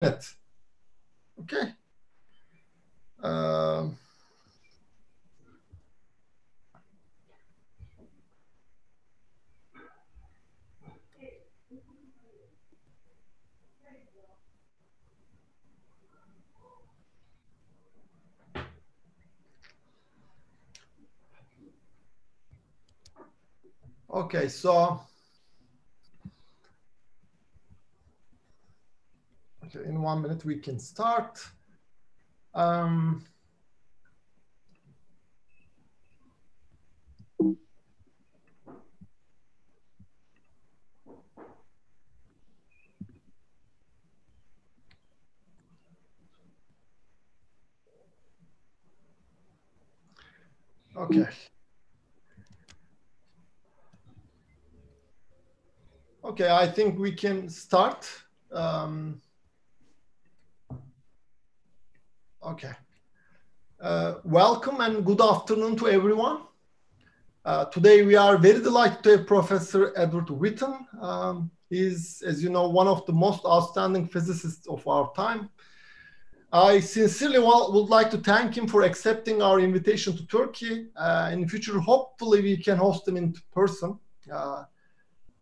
minute. Okay. Okay, so in 1 minute we can start. Okay. Okay, I think we can start. Okay. Welcome and good afternoon to everyone. Today we are very delighted to have Professor Edward Witten. He's, as you know, one of the most outstanding physicists of our time. I sincerely would like to thank him for accepting our invitation to Turkey. In the future, hopefully we can host him in person.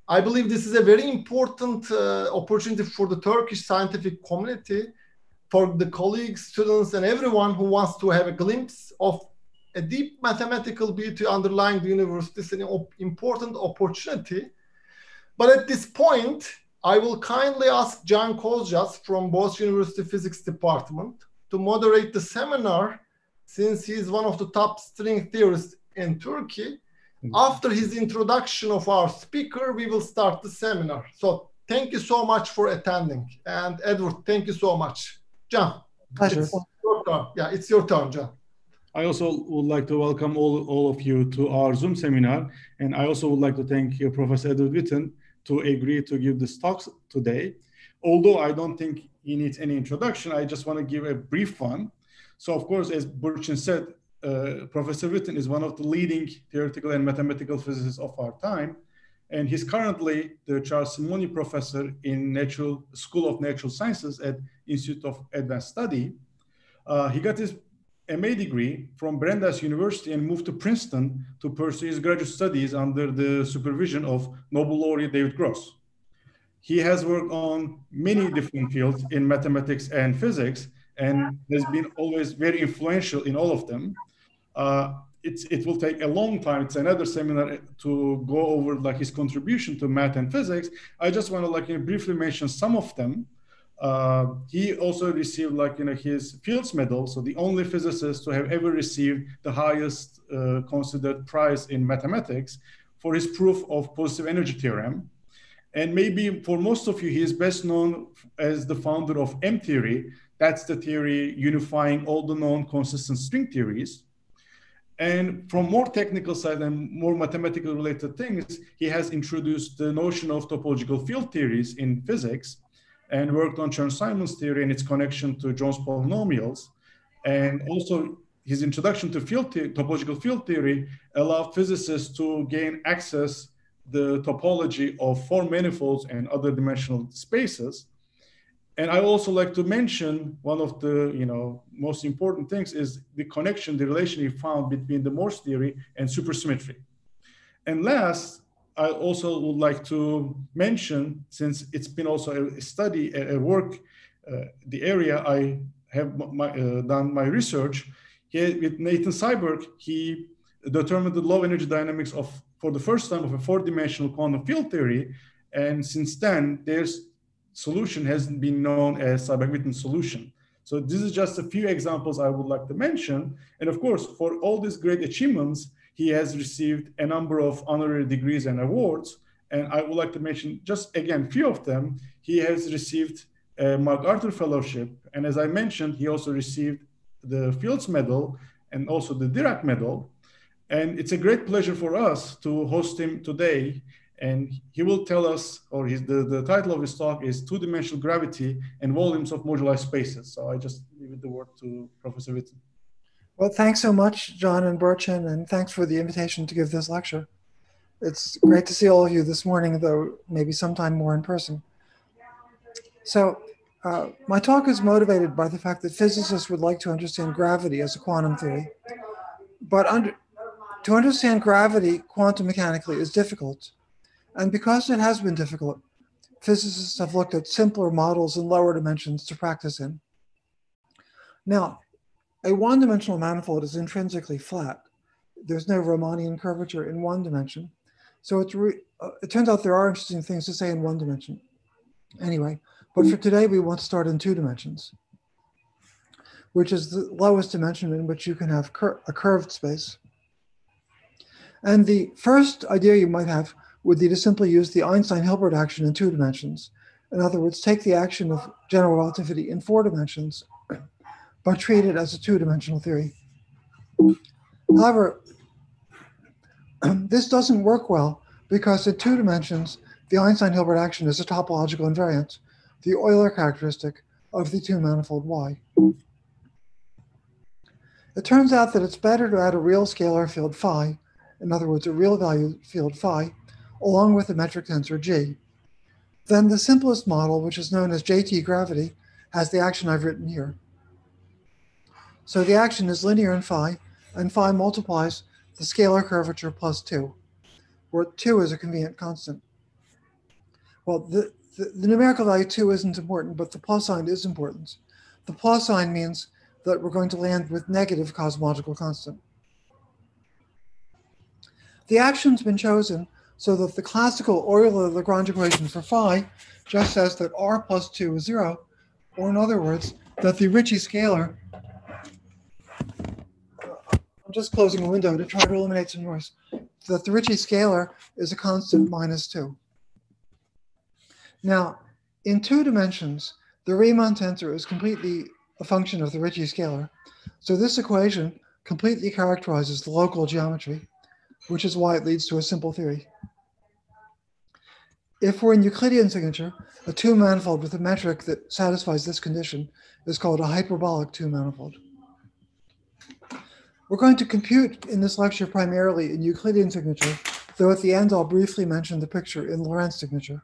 I believe this is a very important opportunity for the Turkish scientific community, for the colleagues, students, and everyone who wants to have a glimpse of a deep mathematical beauty underlying the universe. This is an important opportunity. But at this point, I will kindly ask Can Kozcas from Boğaziçi University Physics Department to moderate the seminar, since he is one of the top string theorists in Turkey. After his introduction of our speaker, we will start the seminar. So thank you so much for attending. And Edward, thank you so much. Can. Pleasure. It's your turn. Yeah, it's your turn, Can. I also would like to welcome all of you to our Zoom seminar. And I also would like to thank Professor Edward Witten to agree to give this talk today. Although I don't think he needs any introduction, I just want to give a brief one. So of course, as Burçin said, Professor Witten is one of the leading theoretical and mathematical physicists of our time. And he's currently the Charles Simonyi Professor in School of Natural Sciences at Institute of Advanced Study. He got his MA degree from Brandeis University and moved to Princeton to pursue his graduate studies under the supervision of Nobel laureate David Gross. He has worked on many different fields in mathematics and physics and has been always very influential in all of them. It will take a long time. It's another seminar to go over his contribution to math and physics. I just want to briefly mention some of them. He also received his Fields Medal, so the only physicist to have ever received the highest considered prize in mathematics for his proof of positive energy theorem. And maybe for most of you, he is best known as the founder of M theory. That's the theory unifying all the known consistent string theories. And from more technical side and more mathematical related things, he has introduced the notion of topological field theories in physics and worked on Chern-Simons theory and its connection to Jones polynomials. And also his introduction to topological field theory allowed physicists to gain access the topology of four manifolds and other dimensional spaces. And I also like to mention one of the most important things is the connection, the relation he found between the Morse theory and supersymmetry. And last, I also would like to mention, since it's been also a study, a work, the area I have done my research, here with Nathan Seiberg, he determined the low energy dynamics for the first time of a four-dimensional quantum field theory. And since then, there's solution has been known as Seiberg-Witten solution. So this is just a few examples I would like to mention. And of course, for all these great achievements, he has received a number of honorary degrees and awards. And I would like to mention just again, few of them. He has received a MacArthur Fellowship. And as I mentioned, he also received the Fields Medal and also the Dirac Medal. And it's a great pleasure for us to host him today. And he will tell us, or the title of his talk is Two-Dimensional Gravity and Volumes of Modular Spaces. So I just leave the word to Professor Witten. Well, thanks so much, Can and Burçin, and thanks for the invitation to give this lecture. It's great to see all of you this morning, though maybe sometime more in person. So My talk is motivated by the fact that physicists would like to understand gravity as a quantum theory. But to understand gravity quantum mechanically is difficult. And because it has been difficult, physicists have looked at simpler models in lower dimensions to practice in. Now, a one-dimensional manifold is intrinsically flat. There's no Riemannian curvature in one dimension. So it turns out there are interesting things to say in one dimension. Anyway, but for today, we want to start in 2 dimensions, which is the lowest dimension in which you can have a curved space. And the first idea you might have would be to simply use the Einstein-Hilbert action in 2 dimensions. In other words, take the action of general relativity in 4 dimensions, but treat it as a 2-dimensional theory. However, this doesn't work well because in 2 dimensions, the Einstein-Hilbert action is a topological invariant, the Euler characteristic of the 2-manifold Y. It turns out that it's better to add a real scalar field phi, in other words, a real value field phi, along with a metric tensor G. Then the simplest model, which is known as JT gravity, has the action I've written here. So the action is linear in phi, and phi multiplies the scalar curvature plus 2, where 2 is a convenient constant. Well, the numerical value 2 isn't important, but the plus sign is important. The plus sign means that we're going to land with negative cosmological constant. The action's been chosen so that the classical Euler-Lagrange equation for phi just says that r plus 2 is 0, or in other words, that the Ricci scalar, I'm just closing a window to try to eliminate some noise, that the Ricci scalar is a constant minus 2. Now, in 2 dimensions, the Riemann tensor is completely a function of the Ricci scalar. So this equation completely characterizes the local geometry, which is why it leads to a simple theory. If we're in Euclidean signature, a 2-manifold with a metric that satisfies this condition is called a hyperbolic 2-manifold. We're going to compute in this lecture primarily in Euclidean signature, though at the end I'll briefly mention the picture in Lorentz signature.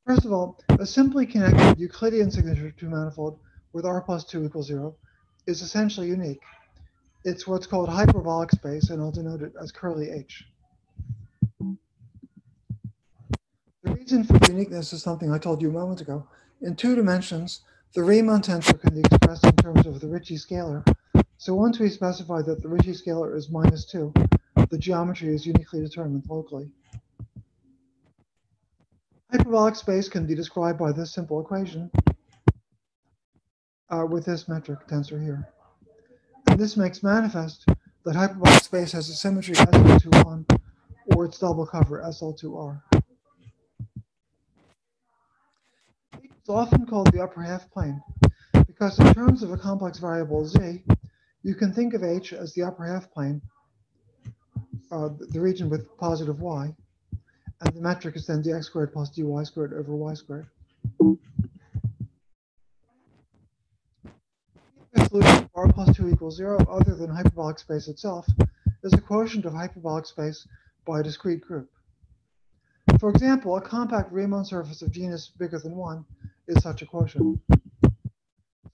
First of all, a simply connected Euclidean signature 2-manifold with r plus 2 equals 0 is essentially unique. It's what's called hyperbolic space, and I'll denote it as curly h. The reason for uniqueness is something I told you a moment ago. In 2 dimensions, the Riemann tensor can be expressed in terms of the Ricci scalar. So once we specify that the Ricci scalar is minus 2, the geometry is uniquely determined locally. Hyperbolic space can be described by this simple equation with this metric tensor here. And this makes manifest that hyperbolic space has a symmetry SL2 or its double cover SL2R. It's often called the upper half plane because in terms of a complex variable z, you can think of H as the upper half plane, the region with positive y, and the metric is then dx squared plus dy squared over y squared. The solution of r plus 2 equals 0, other than hyperbolic space itself, is a quotient of hyperbolic space by a discrete group. For example, a compact Riemann surface of genus bigger than 1 is such a quotient.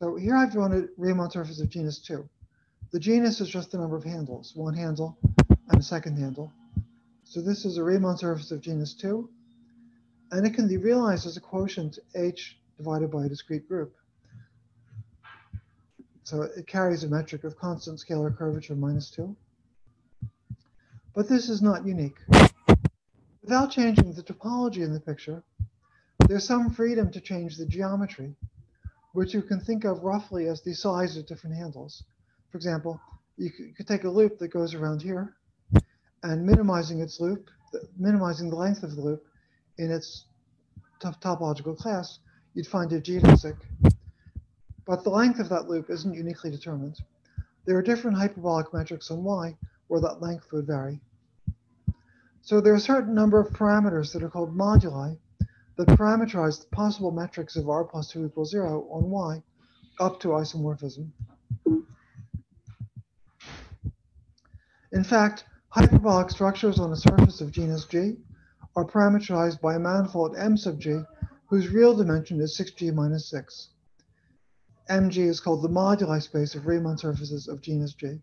So here I've drawn a Riemann surface of genus 2. The genus is just the number of handles, one handle and a second handle. So this is a Riemann surface of genus 2, and it can be realized as a quotient h divided by a discrete group. So it carries a metric of constant scalar curvature minus 2. But this is not unique. Without changing the topology in the picture, there's some freedom to change the geometry, which you can think of roughly as the size of different handles. For example, you could take a loop that goes around here, and minimizing its loop, minimizing the length of the loop in its topological class, you'd find a geodesic. But the length of that loop isn't uniquely determined. There are different hyperbolic metrics on y where that length would vary. So there are a certain number of parameters that are called moduli that parameterize the possible metrics of r plus 2 equals 0 on y up to isomorphism. In fact, hyperbolic structures on a surface of genus G are parameterized by a manifold M sub G whose real dimension is 6g minus 6. Mg is called the moduli space of Riemann surfaces of genus G.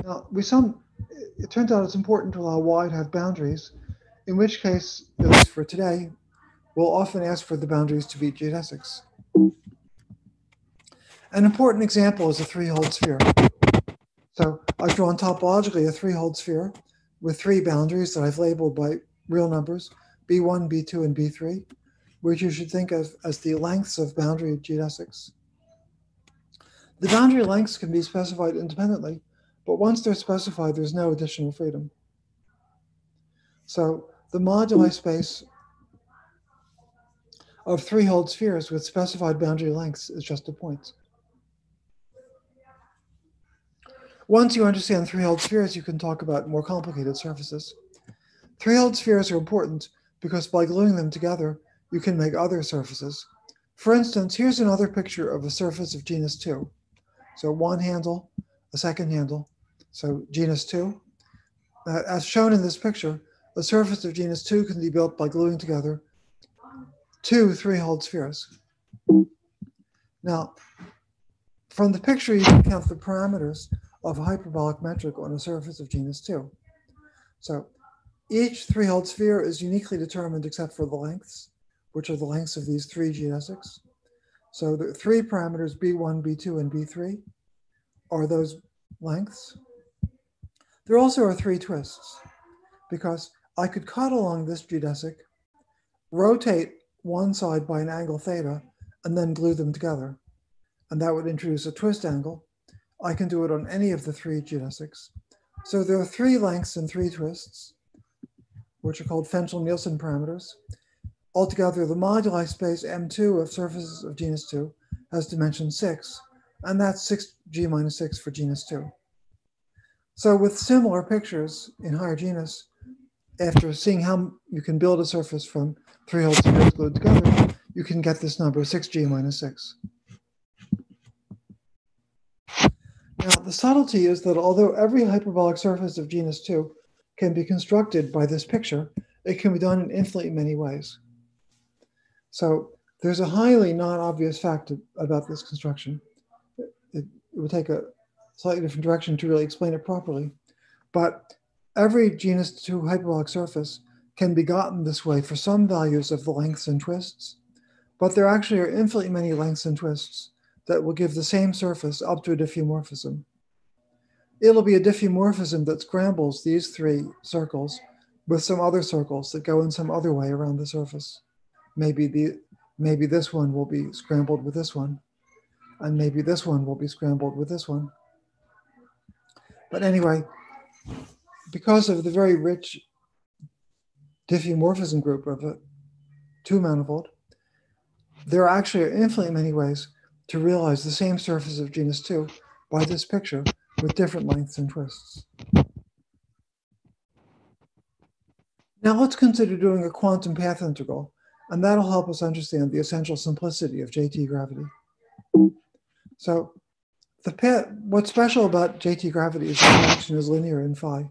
Now, it turns out it's important to allow Y to have boundaries, in which case, at least for today, we'll often ask for the boundaries to be geodesics. An important example is a three-hole sphere. So I've drawn topologically a three-hole sphere with three boundaries that I've labeled by real numbers, B1, B2, and B3, which you should think of as the lengths of boundary geodesics. The boundary lengths can be specified independently, but once they're specified, there's no additional freedom. So the moduli space of three-hole spheres with specified boundary lengths is just a point. Once you understand three-hole spheres, you can talk about more complicated surfaces. Three-hole spheres are important because by gluing them together, you can make other surfaces. For instance, here's another picture of a surface of genus 2. So one handle, a second handle, so genus 2. As shown in this picture, a surface of genus 2 can be built by gluing together two three-hole spheres. Now, from the picture, you can count the parameters of a hyperbolic metric on a surface of genus 2. So each three-hole sphere is uniquely determined except for the lengths, which are the lengths of these three geodesics. So the three parameters B1, B2, and B3 are those lengths. There also are three twists, because I could cut along this geodesic, rotate one side by an angle theta, and then glue them together. And that would introduce a twist angle. I can do it on any of the three geodesics. So there are three lengths and three twists, which are called Fenchel-Nielsen parameters. Altogether, the moduli space M2 of surfaces of genus 2 has dimension 6, and that's 6g minus 6 for genus 2. So with similar pictures in higher genus, after seeing how you can build a surface from three-hole spheres glued together, you can get this number 6g minus 6. Now, the subtlety is that although every hyperbolic surface of genus 2 can be constructed by this picture, it can be done in infinitely many ways. So there's a highly non-obvious fact about this construction. It would take a slightly different direction to really explain it properly. But every genus 2 hyperbolic surface can be gotten this way for some values of the lengths and twists. But there actually are infinitely many lengths and twists that will give the same surface up to a diffeomorphism. It'll be a diffeomorphism that scrambles these three circles with some other circles that go in some other way around the surface. Maybe this one will be scrambled with this one, and maybe this one will be scrambled with this one. But anyway, because of the very rich diffeomorphism group of a two-manifold, there are actually infinitely many ways to realize the same surface of genus 2 by this picture with different lengths and twists. Now let's consider doing a quantum path integral, and that'll help us understand the essential simplicity of JT gravity. So what's special about JT gravity is the action is linear in phi.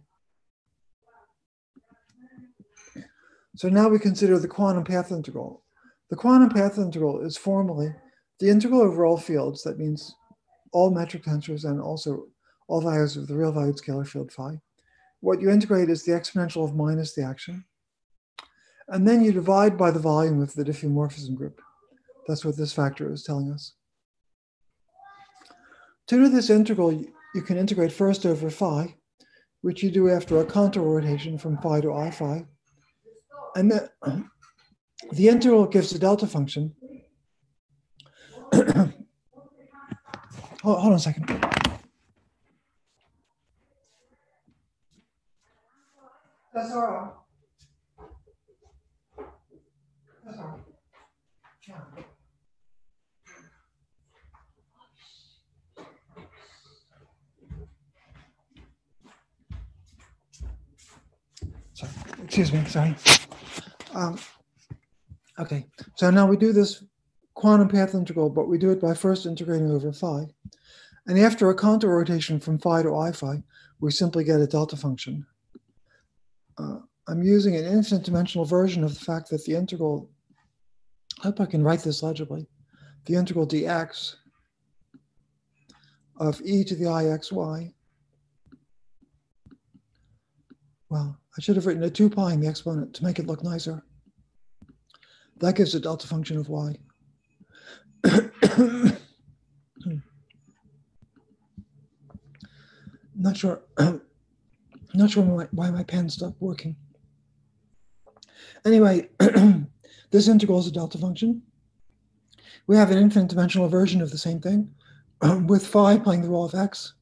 So now we consider the quantum path integral. The quantum path integral is formally the integral over all fields, that means all metric tensors and also all values of the real valued scalar field phi. What you integrate is the exponential of minus the action. And then you divide by the volume of the diffeomorphism group. That's what this factor is telling us. To do this integral, you can integrate first over phi, which you do after a contour rotation from phi to I phi. And then the integral gives a delta function. Hold on a second. That's all right. That's all right. Yeah. Sorry. Excuse me, sorry. Okay, so now we do this quantum path integral, but we do it by first integrating over phi. And after a contour rotation from phi to I phi, we simply get a delta function. I'm using an infinite dimensional version of the fact that the integral, I hope I can write this legibly, the integral dx of e to the ixy. Well, I should have written a 2 pi in the exponent to make it look nicer. That gives a delta function of y. Not sure why my pen stopped working. Anyway, this integral is a delta function. We have an infinite dimensional version of the same thing with phi playing the role of x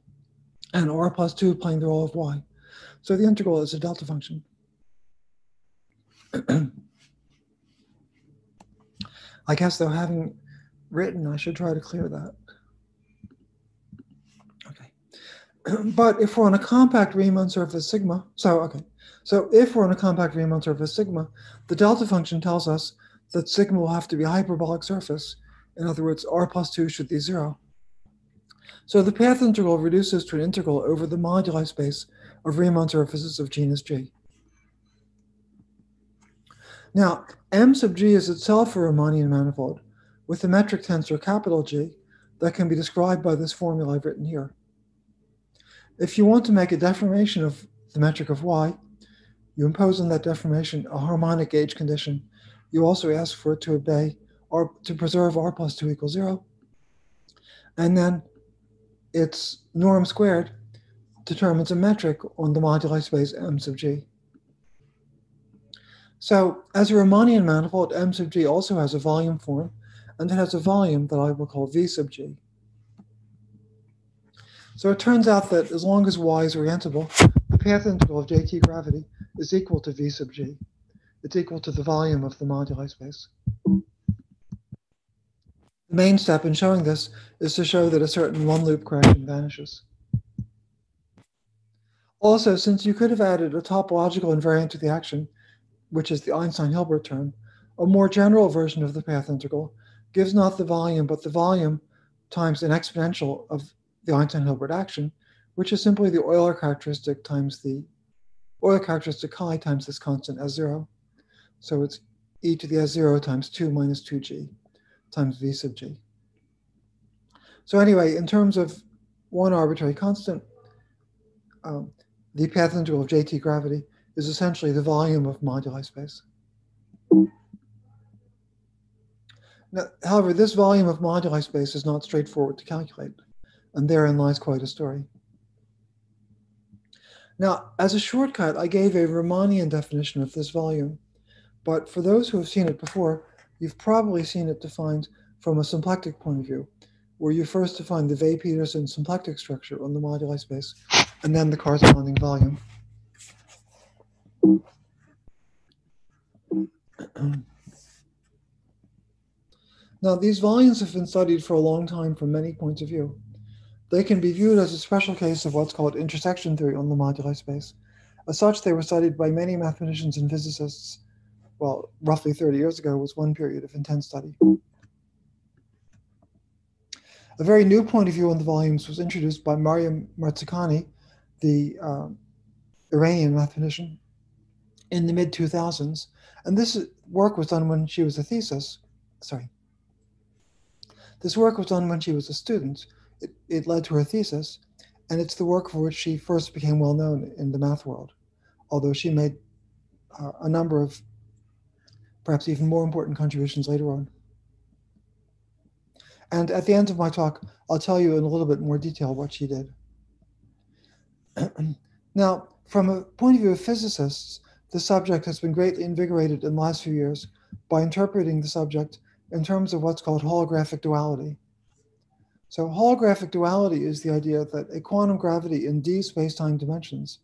and r plus 2 playing the role of y. So the integral is a delta function. I guess, though, having written, I should try to clear that. Okay. But if we're on a compact Riemann surface sigma, so if we're on a compact Riemann surface sigma, the delta function tells us that sigma will have to be a hyperbolic surface. In other words, r plus 2 should be 0. So the path integral reduces to an integral over the moduli space of Riemann surfaces of genus G. Now, M sub G is itself a Riemannian manifold with a metric tensor capital G that can be described by this formula I've written here. If you want to make a deformation of the metric of Y, you impose on that deformation a harmonic gauge condition. You also ask for it to obey or to preserve r plus 2 equals 0. And then its norm squared determines a metric on the moduli space M sub G. So as a Riemannian manifold, M sub G also has a volume form, and it has a volume that I will call V sub G. So it turns out that as long as Y is orientable, the path integral of JT gravity is equal to V sub G. It's equal to the volume of the moduli space. The main step in showing this is to show that a certain one-loop correction vanishes. Also, since you could have added a topological invariant to the action, which is the Einstein-Hilbert term, a more general version of the path integral gives not the volume, but the volume times an exponential of the Einstein-Hilbert action, which is simply the Euler characteristic times the Euler characteristic chi times this constant S0. So it's e to the S0 times 2 minus 2g times V sub g. So anyway, in terms of one arbitrary constant, the path integral of JT gravity is essentially the volume of moduli space. Now, however, this volume of moduli space is not straightforward to calculate, and therein lies quite a story. Now, as a shortcut, I gave a Riemannian definition of this volume, but for those who have seen it before, you've probably seen it defined from a symplectic point of view, where you first define the Weil-Petersson symplectic structure on the moduli space, and then the corresponding volume. Now, these volumes have been studied for a long time from many points of view. They can be viewed as a special case of what's called intersection theory on the moduli space. As such, they were studied by many mathematicians and physicists. Well, roughly 30 years ago was one period of intense study. A very new point of view on the volumes was introduced by Maryam Mirzakhani, the Iranian mathematician, in the mid-2000s. And this work was done when she was a thesis. This work was done when she was a student. It led to her thesis, and it's the work for which she first became well known in the math world, although she made a number of perhaps even more important contributions later on. And at the end of my talk, I'll tell you in a little bit more detail what she did. Now, from a point of view of physicists, the subject has been greatly invigorated in the last few years by interpreting the subject in terms of what's called holographic duality. So holographic duality is the idea that a quantum gravity in d space-time dimensions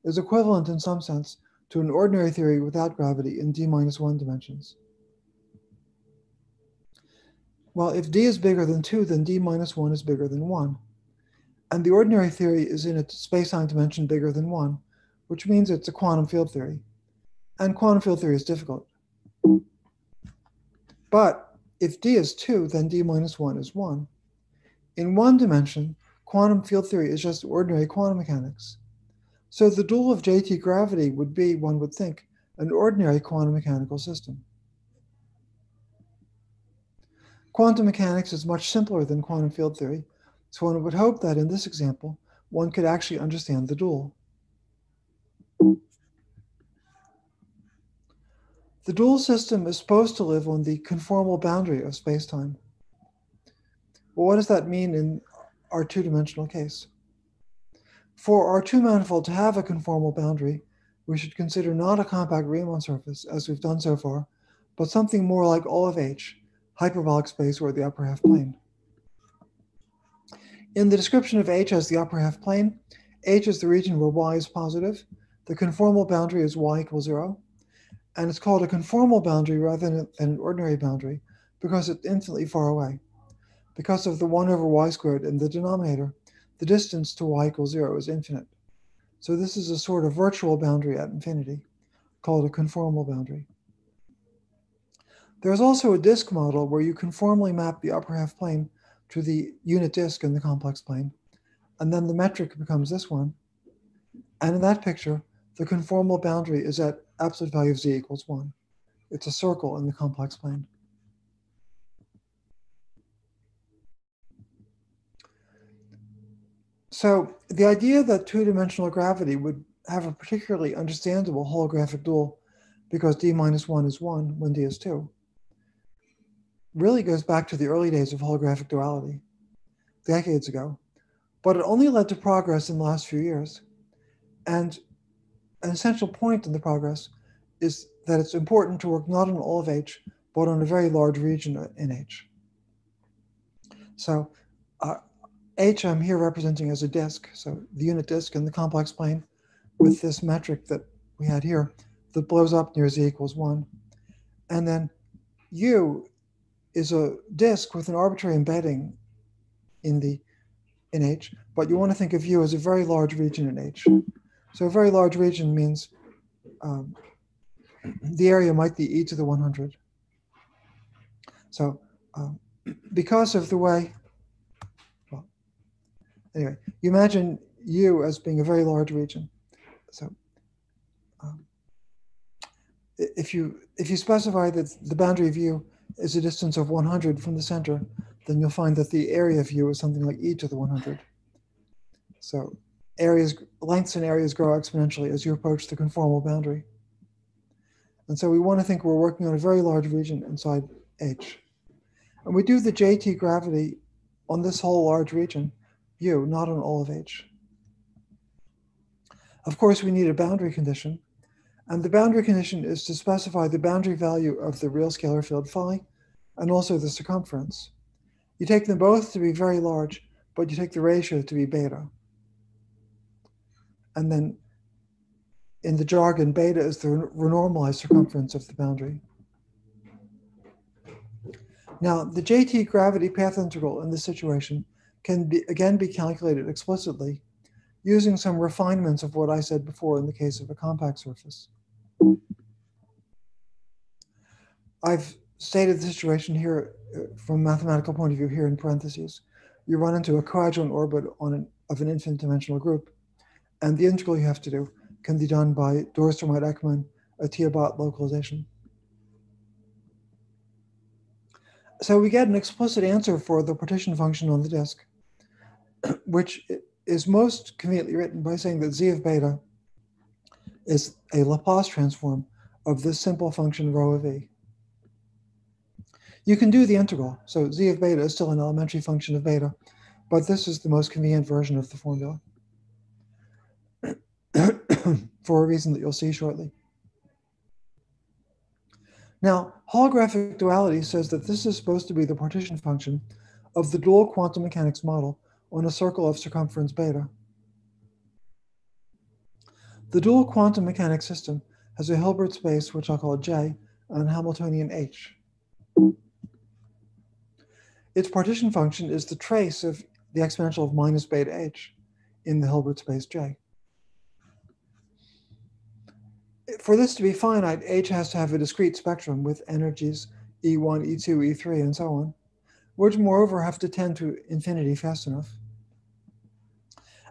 is equivalent in some sense to an ordinary theory without gravity in d-1 dimensions. Well, if d is bigger than 2, then d-1 is bigger than 1. And the ordinary theory is in its space-time dimension bigger than 1, which means it's a quantum field theory. And quantum field theory is difficult. But if d is 2, then d-1 is 1. In one dimension, quantum field theory is just ordinary quantum mechanics. So the dual of JT gravity would be, one would think, an ordinary quantum mechanical system. Quantum mechanics is much simpler than quantum field theory, so one would hope that in this example, one could actually understand the dual. The dual system is supposed to live on the conformal boundary of space-time. Well, what does that mean in our two-dimensional case? For our two-manifold to have a conformal boundary, we should consider not a compact Riemann surface, as we've done so far, but something more like all of H, hyperbolic space or the upper half plane. In the description of H as the upper half plane, H is the region where y is positive, the conformal boundary is y equals 0, and it's called a conformal boundary rather than an ordinary boundary because it's infinitely far away. Because of the 1 over y squared in the denominator, the distance to y equals 0 is infinite. So this is a sort of virtual boundary at infinity, called a conformal boundary. There's also a disk model where you conformally map the upper half plane to the unit disk in the complex plane, and then the metric becomes this one. And in that picture, the conformal boundary is at absolute value of z equals 1. It's a circle in the complex plane. So the idea that two-dimensional gravity would have a particularly understandable holographic dual because d minus 1 is 1 when d is 2 really goes back to the early days of holographic duality, decades ago. But it only led to progress in the last few years. And an essential point in the progress is that it's important to work not on all of H, but on a very large region in H. So H I'm here representing as a disk, so the unit disk in the complex plane with this metric that we had here that blows up near z equals 1. And then U is a disk with an arbitrary embedding in H, but you want to think of U as a very large region in H. So a very large region means the area might be e to the 100. So because of the way, well, anyway, you imagine U as being a very large region. So if you specify that the boundary of U is a distance of 100 from the center, then you'll find that the area of U is something like e to the 100. So lengths and areas grow exponentially as you approach the conformal boundary. And so we want to think we're working on a very large region inside H. And we do the JT gravity on this whole large region, U, not on all of H. Of course, we need a boundary condition. And the boundary condition is to specify the boundary value of the real scalar field phi and also the circumference. You take them both to be very large, but you take the ratio to be beta. And then in the jargon, beta is the renormalized circumference of the boundary. Now, the JT gravity path integral in this situation can again be calculated explicitly using some refinements of what I said before in the case of a compact surface. I've stated the situation here from a mathematical point of view here in parentheses. You run into a coadjoint orbit of an infinite dimensional group, and the integral you have to do can be done by Dorstermite-Ekman, a Tiabat localization. So we get an explicit answer for the partition function on the disk, which is most conveniently written by saying that z of beta is a Laplace transform of this simple function rho of e. You can do the integral. So z of beta is still an elementary function of beta, but this is the most convenient version of the formula for a reason that you'll see shortly. Now, holographic duality says that this is supposed to be the partition function of the dual quantum mechanics model on a circle of circumference beta. The dual quantum mechanics system has a Hilbert space, which I'll call J, and Hamiltonian H. Its partition function is the trace of the exponential of minus beta h in the Hilbert space J. For this to be finite, H has to have a discrete spectrum with energies E1, E2, E3, and so on, which moreover have to tend to infinity fast enough.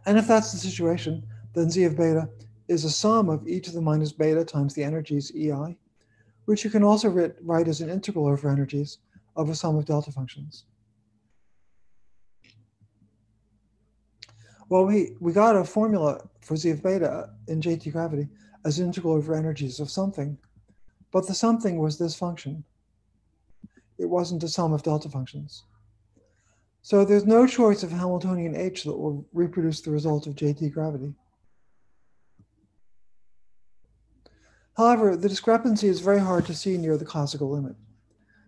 And if that's the situation, then Z of beta is a sum of e to the minus beta times the energies EI, which you can also write as an integral over energies of a sum of delta functions. Well, we got a formula for Z of beta in JT gravity as integral over energies of something, but the something was this function. It wasn't a sum of delta functions. So there's no choice of Hamiltonian H that will reproduce the result of JT gravity. However, the discrepancy is very hard to see near the classical limit.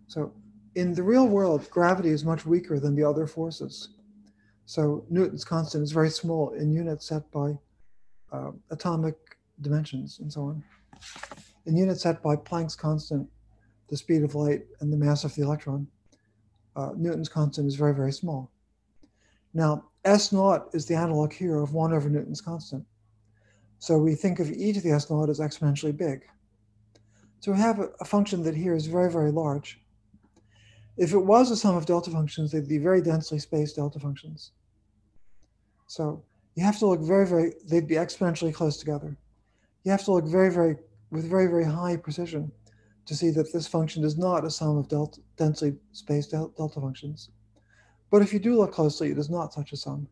So in the real world, gravity is much weaker than the other forces. So Newton's constant is very small in units set by atomic dimensions and so on. In units set by Planck's constant, the speed of light, and the mass of the electron, Newton's constant is very, very small. Now, S naught is the analog here of 1 over Newton's constant. So we think of e to the S naught as exponentially big. So we have a function that here is very, very large. If it was a sum of delta functions, they'd be very densely spaced delta functions. So you have to look they'd be exponentially close together. You have to look with very, very high precision to see that this function is not a sum of densely spaced delta functions. But if you do look closely, it is not such a sum.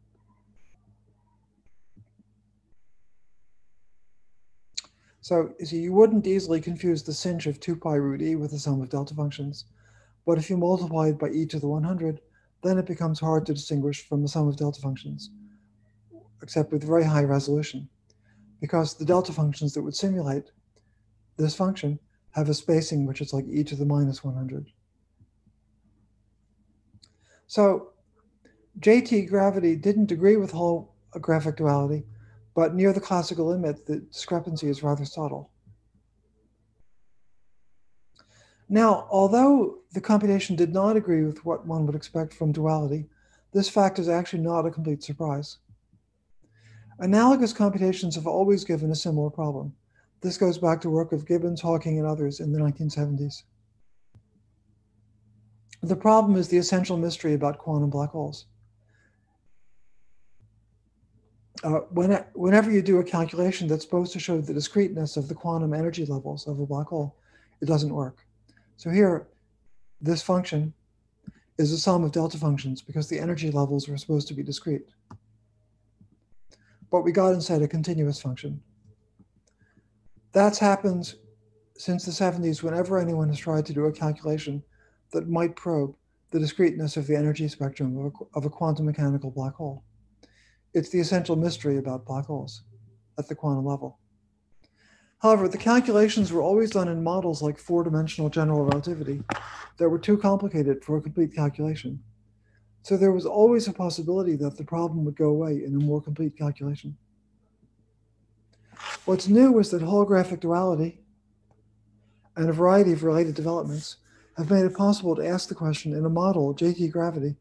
So you see, you wouldn't easily confuse the sinh of 2 pi root e with the sum of delta functions. But if you multiply it by e to the 100, then it becomes hard to distinguish from the sum of delta functions, except with very high resolution, because the delta functions that would simulate this function have a spacing which is like e to the minus 100. So JT gravity didn't agree with holographic duality, but near the classical limit, the discrepancy is rather subtle. Now, although the computation did not agree with what one would expect from duality, this fact is actually not a complete surprise. Analogous computations have always given a similar problem. This goes back to work of Gibbons, Hawking, and others in the 1970s. The problem is the essential mystery about quantum black holes. Whenever you do a calculation that's supposed to show the discreteness of the quantum energy levels of a black hole, it doesn't work. So here, this function is a sum of delta functions because the energy levels were supposed to be discrete. But we got instead a continuous function. That's happened since the 70s whenever anyone has tried to do a calculation that might probe the discreteness of the energy spectrum of a quantum mechanical black hole. It's the essential mystery about black holes at the quantum level. However, the calculations were always done in models like 4-dimensional general relativity that were too complicated for a complete calculation. So there was always a possibility that the problem would go away in a more complete calculation. What's new is that holographic duality and a variety of related developments have made it possible to ask the question in a model, JT gravity,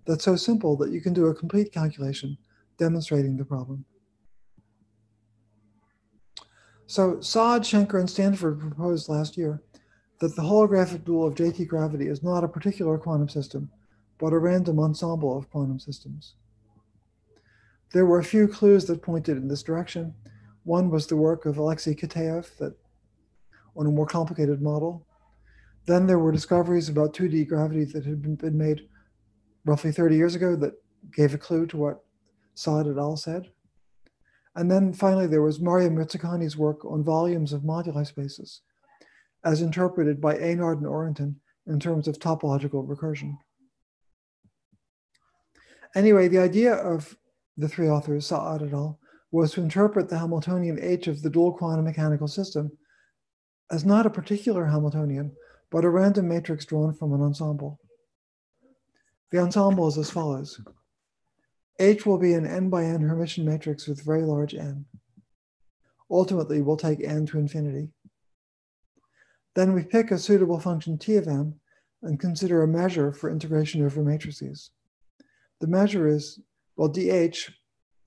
that's so simple that you can do a complete calculation demonstrating the problem. So Saad, Schenker, and Stanford proposed last year that the holographic dual of JT gravity is not a particular quantum system, but a random ensemble of quantum systems. There were a few clues that pointed in this direction. One was the work of Alexei Kitaev on a more complicated model. Then there were discoveries about 2D gravity that had been made roughly 30 years ago that gave a clue to what Saad et al. Said. And then finally, there was Mario Mirzakhani's work on volumes of moduli spaces, as interpreted by Eynard and Orenton in terms of topological recursion. Anyway, the idea of the three authors, Saad et al., was to interpret the Hamiltonian H of the dual quantum mechanical system as not a particular Hamiltonian, but a random matrix drawn from an ensemble. The ensemble is as follows. H will be an n by n Hermitian matrix with very large n. Ultimately, we'll take n to infinity. Then we pick a suitable function t of m and consider a measure for integration over matrices. The measure is, well, dh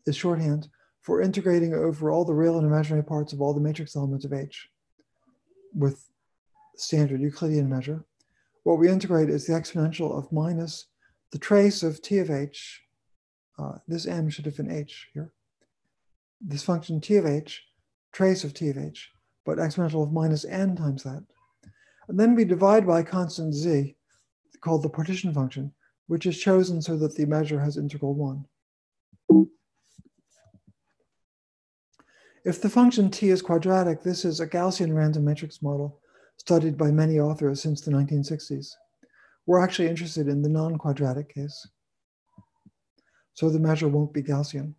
is shorthand for integrating over all the real and imaginary parts of all the matrix elements of H with standard Euclidean measure. What we integrate is the exponential of minus the trace of t of h. This m should have been h here, this function t of h, trace of t of h, but exponential of minus n times that. And then we divide by a constant z, called the partition function, which is chosen so that the measure has integral 1. If the function t is quadratic, this is a Gaussian random matrix model studied by many authors since the 1960s. We're actually interested in the non-quadratic case. So the measure won't be Gaussian.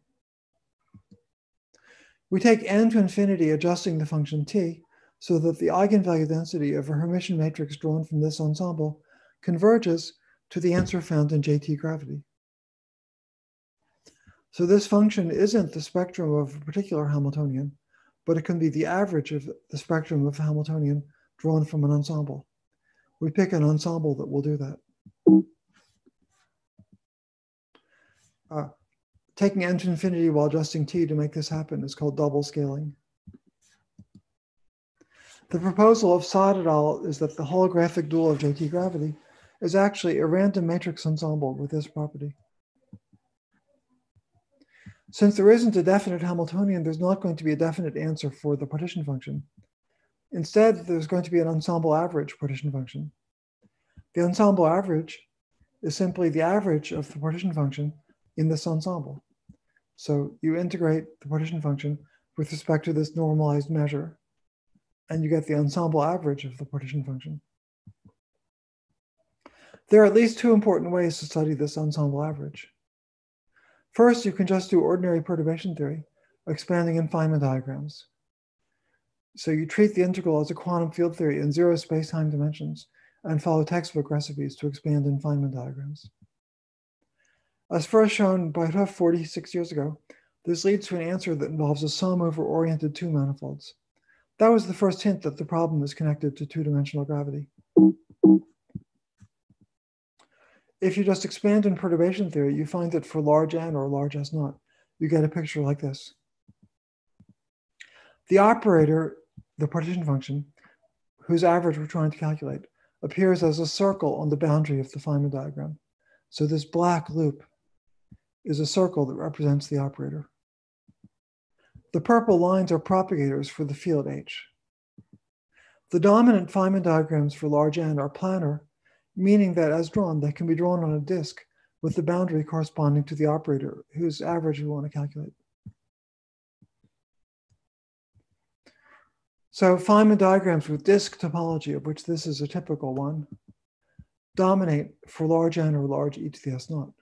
We take n to infinity, adjusting the function t, so that the eigenvalue density of a Hermitian matrix drawn from this ensemble converges to the answer found in JT gravity. So this function isn't the spectrum of a particular Hamiltonian, but it can be the average of the spectrum of a Hamiltonian drawn from an ensemble. We pick an ensemble that will do that. Taking n to infinity while adjusting t to make this happen is called double scaling. The proposal of Saad et al. Is that the holographic dual of JT gravity is actually a random matrix ensemble with this property. Since there isn't a definite Hamiltonian, there's not going to be a definite answer for the partition function. Instead, there's going to be an ensemble average partition function. The ensemble average is simply the average of the partition function in this ensemble. So you integrate the partition function with respect to this normalized measure, and you get the ensemble average of the partition function. There are at least two important ways to study this ensemble average. First, you can just do ordinary perturbation theory, expanding in Feynman diagrams. So you treat the integral as a quantum field theory in 0 space-time dimensions and follow textbook recipes to expand in Feynman diagrams. As first shown by Huff 46 years ago, this leads to an answer that involves a sum over oriented 2 manifolds. That was the first hint that the problem is connected to 2-dimensional gravity. If you just expand in perturbation theory, you find that for large n or large s naught, you get a picture like this. The operator, the partition function, whose average we're trying to calculate, appears as a circle on the boundary of the Feynman diagram. So this black loop is a circle that represents the operator. The purple lines are propagators for the field H. The dominant Feynman diagrams for large n are planar, meaning that as drawn, they can be drawn on a disk with the boundary corresponding to the operator whose average we want to calculate. So Feynman diagrams with disk topology, of which this is a typical one, dominate for large n or large e to the s naught.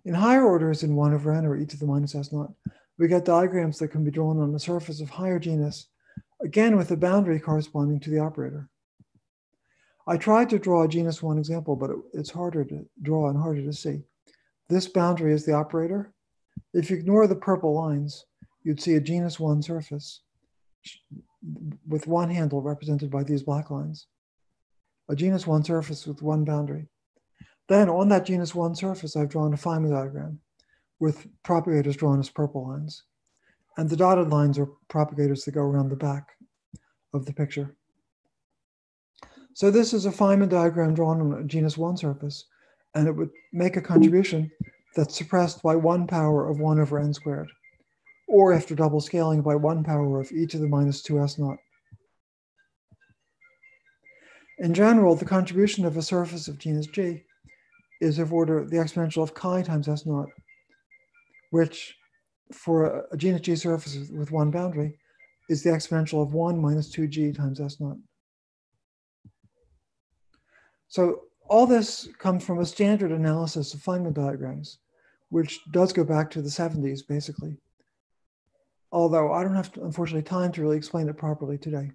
In higher orders in 1 over n or e to the minus s naught, we get diagrams that can be drawn on a surface of higher genus, again with a boundary corresponding to the operator. I tried to draw a genus 1 example, but it's harder to draw and harder to see. This boundary is the operator. If you ignore the purple lines, you'd see a genus 1 surface with one handle represented by these black lines. A genus 1 surface with one boundary. Then on that genus 1 surface, I've drawn a Feynman diagram with propagators drawn as purple lines. And the dotted lines are propagators that go around the back of the picture. So this is a Feynman diagram drawn on a genus 1 surface, and it would make a contribution that's suppressed by 1 power of 1 over n squared, or after double scaling by 1 power of e to the minus 2s naught. In general, the contribution of a surface of genus G is of order the exponential of chi times s naught, which for a genus G surface with one boundary is the exponential of 1 minus 2g times s naught. So all this comes from a standard analysis of Feynman diagrams, which does go back to the 70s, basically. Although I don't have, unfortunately, time to really explain it properly today.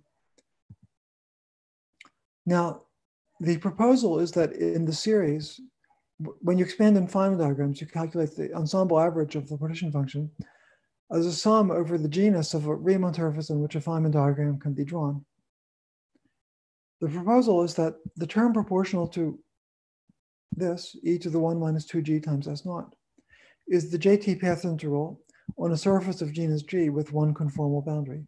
Now, the proposal is that in the series, when you expand in Feynman diagrams, you calculate the ensemble average of the partition function as a sum over the genus of a Riemann surface in which a Feynman diagram can be drawn. The proposal is that the term proportional to this, e to the 1 minus 2g times s naught, is the JT path integral on a surface of genus G with one conformal boundary.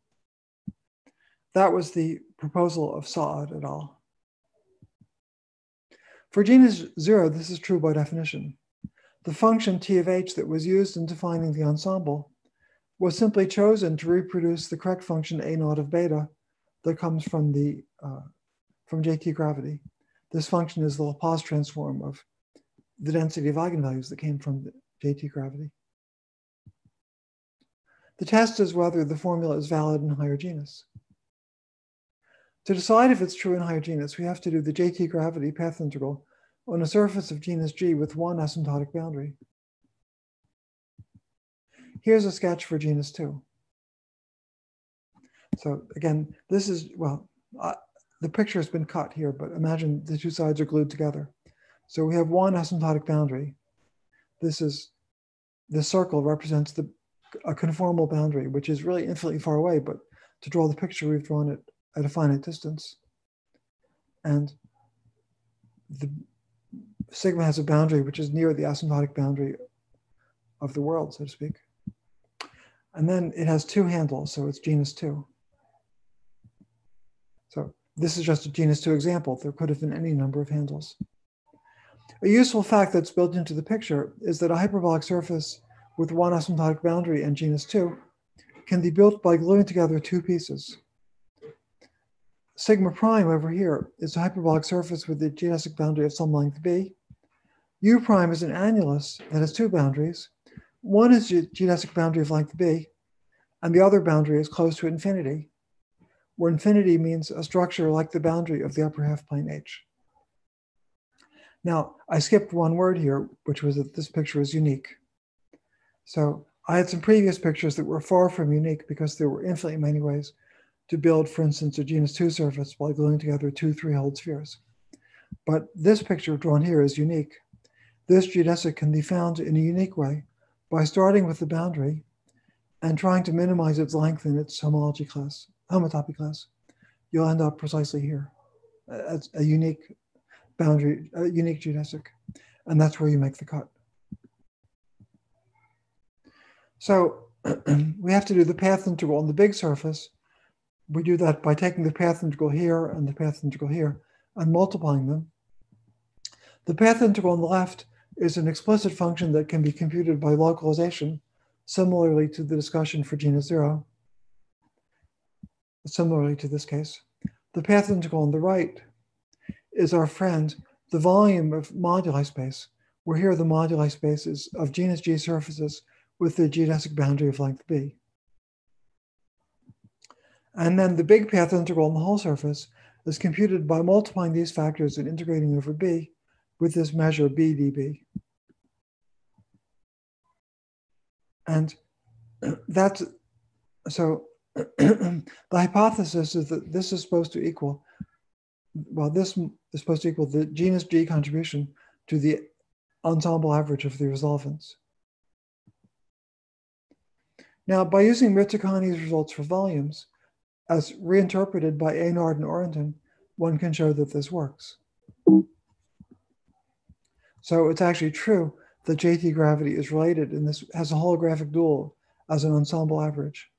That was the proposal of Saad et al. For genus 0, this is true by definition. the function t of h that was used in defining the ensemble was simply chosen to reproduce the correct function a naught of beta that comes from JT gravity. This function is the Laplace transform of the density of eigenvalues that came from the JT gravity. The test is whether the formula is valid in higher genus. To decide if it's true in higher genus, we have to do the JT gravity path integral on a surface of genus G with one asymptotic boundary. Here's a sketch for genus 2. So again, this is, well, the picture has been cut here, but imagine the two sides are glued together. So we have one asymptotic boundary. This circle represents a conformal boundary, which is really infinitely far away, but to draw the picture, we've drawn it at a finite distance. And the sigma has a boundary which is near the asymptotic boundary of the world, so to speak. And then it has two handles, so it's genus 2. So this is just a genus 2 example. There could have been any number of handles. A useful fact that's built into the picture is that a hyperbolic surface with one asymptotic boundary and genus 2 can be built by gluing together two pieces. Sigma prime over here is a hyperbolic surface with a geodesic boundary of some length b. U prime is an annulus that has two boundaries. One is a geodesic boundary of length b, and the other boundary is close to infinity, where infinity means a structure like the boundary of the upper half plane H. Now, I skipped one word here, which was that this picture is unique. So I had some previous pictures that were far from unique because there were infinitely many ways to build, for instance, a genus 2 surface by gluing together two three-hole spheres. But this picture drawn here is unique. This geodesic can be found in a unique way by starting with the boundary and trying to minimize its length in its homotopy class. You'll end up precisely here. It's a unique boundary, a unique geodesic, and that's where you make the cut. So we have to do the path integral on the big surface. We do that by taking the path integral here and the path integral here and multiplying them. The path integral on the left is an explicit function that can be computed by localization, similarly to the discussion for genus 0, similarly to this case. The path integral on the right is our friend, the volume of moduli space, where here the moduli space is of genus G surfaces with the geodesic boundary of length b. And then the big path integral on the whole surface is computed by multiplying these factors and integrating over b with this measure b db. And that's, so the hypothesis is that this is supposed to equal, well, this is supposed to equal the genus G contribution to the ensemble average of the resolvents. Now, by using Mirzakhani's results for volumes, as reinterpreted by Aynard and Orenton, one can show that this works. So it's actually true that JT gravity is related and this has a holographic dual as an ensemble average.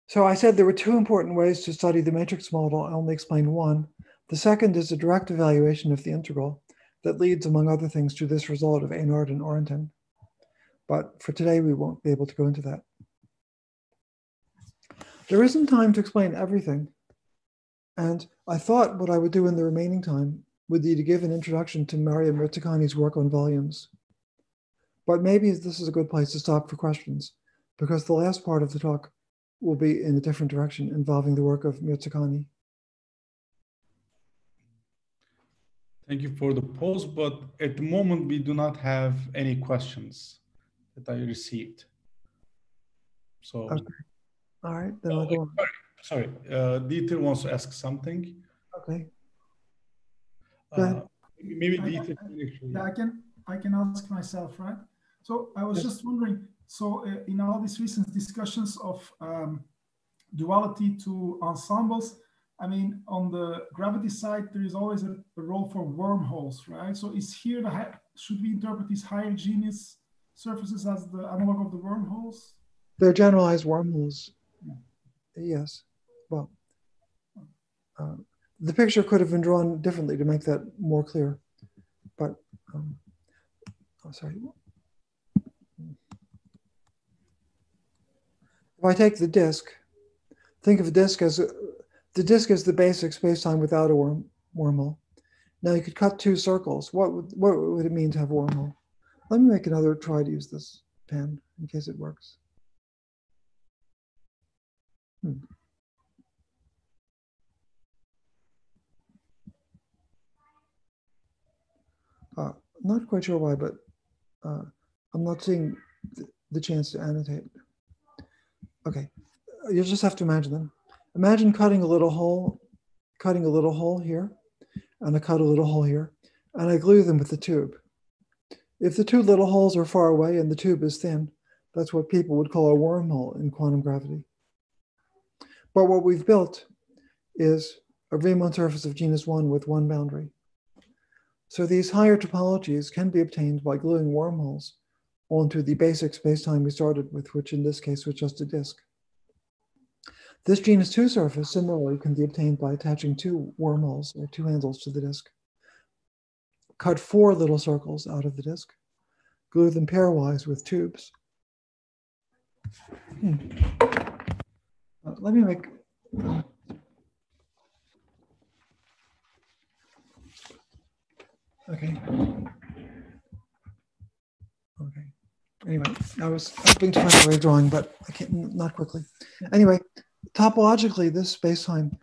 So I said there were two important ways to study the matrix model. I only explained one. The second is a direct evaluation of the integral that leads, among other things, to this result of Aynard and Orenton. But for today, we won't be able to go into that. There isn't time to explain everything. And I thought what I would do in the remaining time would be to give an introduction to Maria Mirzakhani's work on volumes. But maybe this is a good place to stop for questions, because the last part of the talk will be in a different direction involving the work of Mirzakhani. Thank you for the pause, but at the moment we do not have any questions that I received. So, okay. All right, then I'll go on. Sorry, Dieter wants to ask something. Okay. Go ahead. Maybe Dieter. Yeah, I can ask myself, right? So I was just wondering, so in all these recent discussions of duality to ensembles, I mean, on the gravity side, there is always a role for wormholes, right? So is here, should we interpret these higher genus surfaces as the analog of the wormholes? They're generalized wormholes. Yes. Well, the picture could have been drawn differently to make that more clear. But oh, sorry. If I take the disk, think of a disk as the disk is the basic space-time without a wormhole. Now you could cut two circles. What would it mean to have a wormhole? Let me make another try to use this pen in case it works. Not quite sure why, but I'm not seeing the chance to annotate. Okay, you'll just have to imagine them. Imagine cutting a little hole here, and I cut a little hole here, and I glue them with the tube. If the two little holes are far away and the tube is thin, that's what people would call a wormhole in quantum gravity. But what we've built is a Riemann surface of genus 1 with one boundary. So these higher topologies can be obtained by gluing wormholes onto the basic spacetime we started with, which in this case was just a disk. This genus 2 surface similarly can be obtained by attaching two wormholes or two handles to the disk. Cut 4 little circles out of the disk, glue them pairwise with tubes. Let me make okay. Anyway, I was hoping to find a way of drawing, but I can't, not quickly. Anyway, topologically, this spacetime,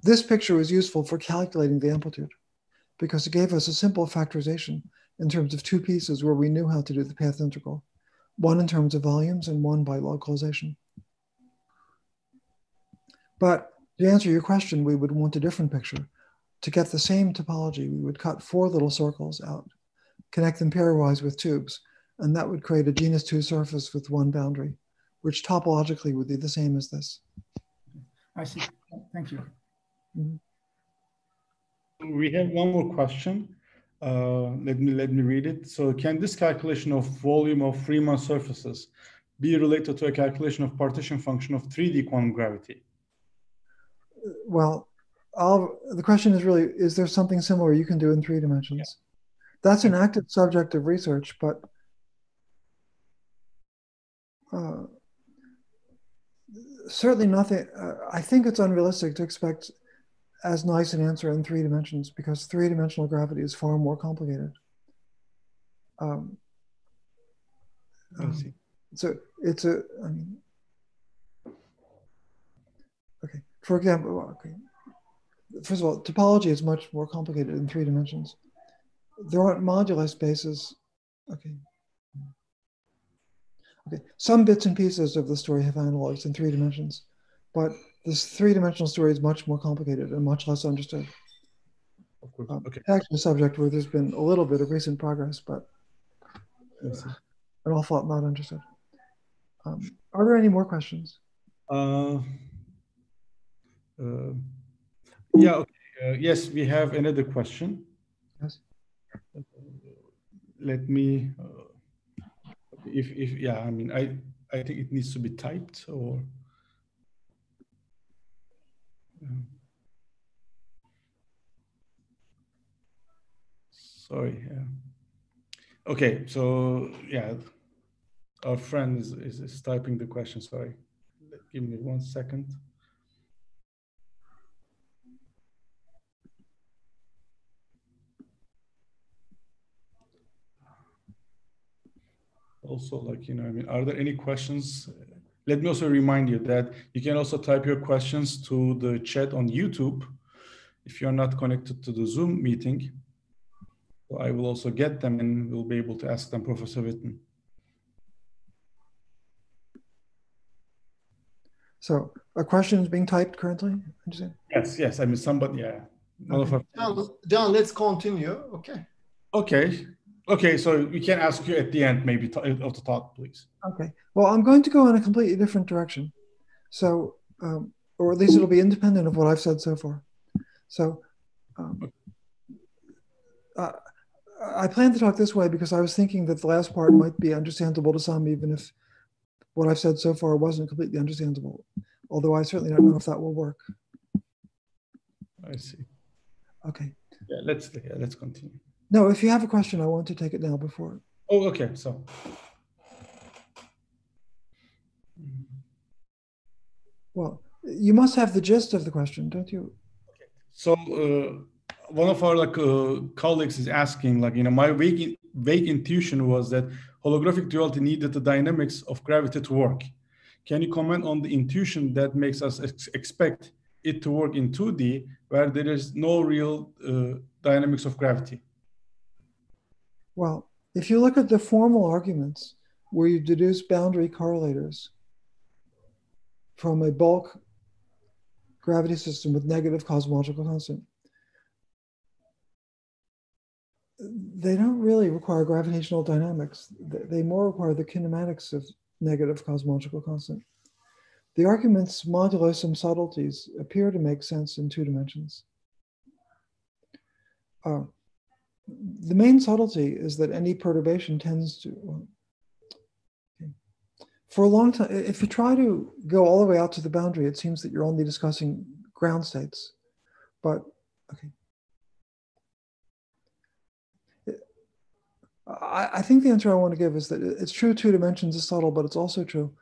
this picture was useful for calculating the amplitude because it gave us a simple factorization in terms of two pieces where we knew how to do the path integral, one in terms of volumes and one by localization. But to answer your question, we would want a different picture. To get the same topology, we would cut 4 little circles out, connect them pairwise with tubes, and that would create a genus 2 surface with one boundary, which topologically would be the same as this. I see. Thank you. We have one more question. Let me read it. So, can this calculation of volume of Riemann surfaces be related to a calculation of partition function of 3D quantum gravity? Well, the question is really, is there something similar you can do in 3 dimensions? Yeah. That's an active subject of research, but certainly nothing. I think it's unrealistic to expect as nice an answer in 3 dimensions because 3-dimensional gravity is far more complicated. So it's a, I mean, okay, for example, okay. First of all, topology is much more complicated in 3 dimensions. There aren't modular spaces. Okay. Okay. Some bits and pieces of the story have analogs in 3 dimensions, but this 3-dimensional story is much more complicated and much less understood. Of course. Okay. Actually, a subject where there's been a little bit of recent progress, but an awful lot not understood. Are there any more questions? Yeah. Okay. Yes, we have another question. Yes. Let me. If yeah, I mean, I think it needs to be typed or. Sorry. Yeah. Okay. So yeah, our friend is typing the question. Sorry. Give me 1 second. Also, like, you know, I mean, are there any questions? Let me also remind you that you can also type your questions to the chat on YouTube if you're not connected to the Zoom meeting. So I will also get them and we'll be able to ask them, Professor Witten. So a question is being typed currently? Yes. I mean, somebody, yeah. Okay. John, let's continue. Okay, so we can ask you at the end, maybe of the talk, please. Okay. Well, I'm going to go in a completely different direction. So, or at least it'll be independent of what I've said so far. So, I plan to talk this way because I was thinking that the last part might be understandable to some, even if what I've said so far wasn't completely understandable. Although I certainly don't know if that will work. I see. Okay. Yeah, let's continue. No, if you have a question, I want to take it now before. Oh, okay. So. Well, you must have the gist of the question, don't you? So one of our colleagues is asking, my vague intuition was that holographic duality needed the dynamics of gravity to work. Can you comment on the intuition that makes us expect it to work in 2D where there is no real dynamics of gravity? Well, if you look at the formal arguments where you deduce boundary correlators from a bulk gravity system with negative cosmological constant, they don't really require gravitational dynamics. They more require the kinematics of negative cosmological constant. The arguments modulo some subtleties appear to make sense in 2 dimensions. The main subtlety is that any perturbation tends to, for a long time, if you try to go all the way out to the boundary, it seems that you're only discussing ground states. But, okay. I think the answer I want to give is that it's true 2 dimensions is subtle, but it's also true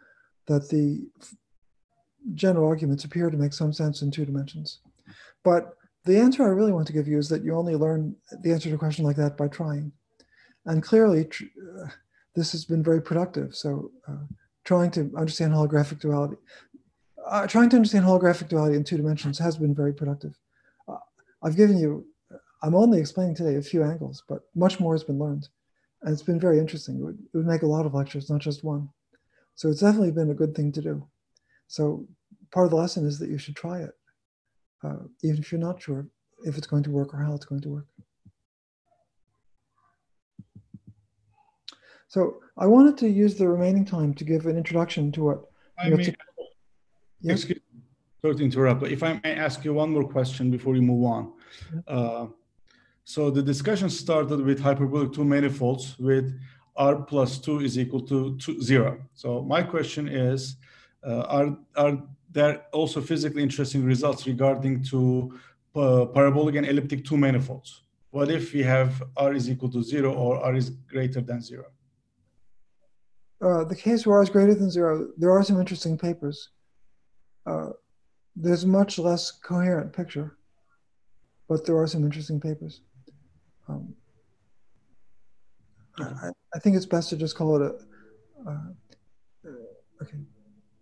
that the general arguments appear to make some sense in 2 dimensions. But the answer I really want to give you is that you only learn the answer to a question like that by trying. And clearly, this has been very productive. So trying to understand holographic duality, in 2 dimensions has been very productive. I'm only explaining today a few angles, but much more has been learned. And it's been very interesting. It would make a lot of lectures, not just one. So it's definitely been a good thing to do. So part of the lesson is that you should try it, even if you're not sure if it's going to work or how it's going to work. So I wanted to use the remaining time to give an introduction to what... Excuse me, sorry to interrupt, but if I may ask you one more question before we move on. So the discussion started with hyperbolic 2 manifolds with r plus 2 is equal to 0. So my question is, are there also physically interesting results regarding to parabolic and elliptic 2 manifolds? What if we have r is equal to 0 or r is greater than 0? The case where r is greater than 0, there are some interesting papers. There's a much less coherent picture, but there are some interesting papers. I think it's best to just call it okay.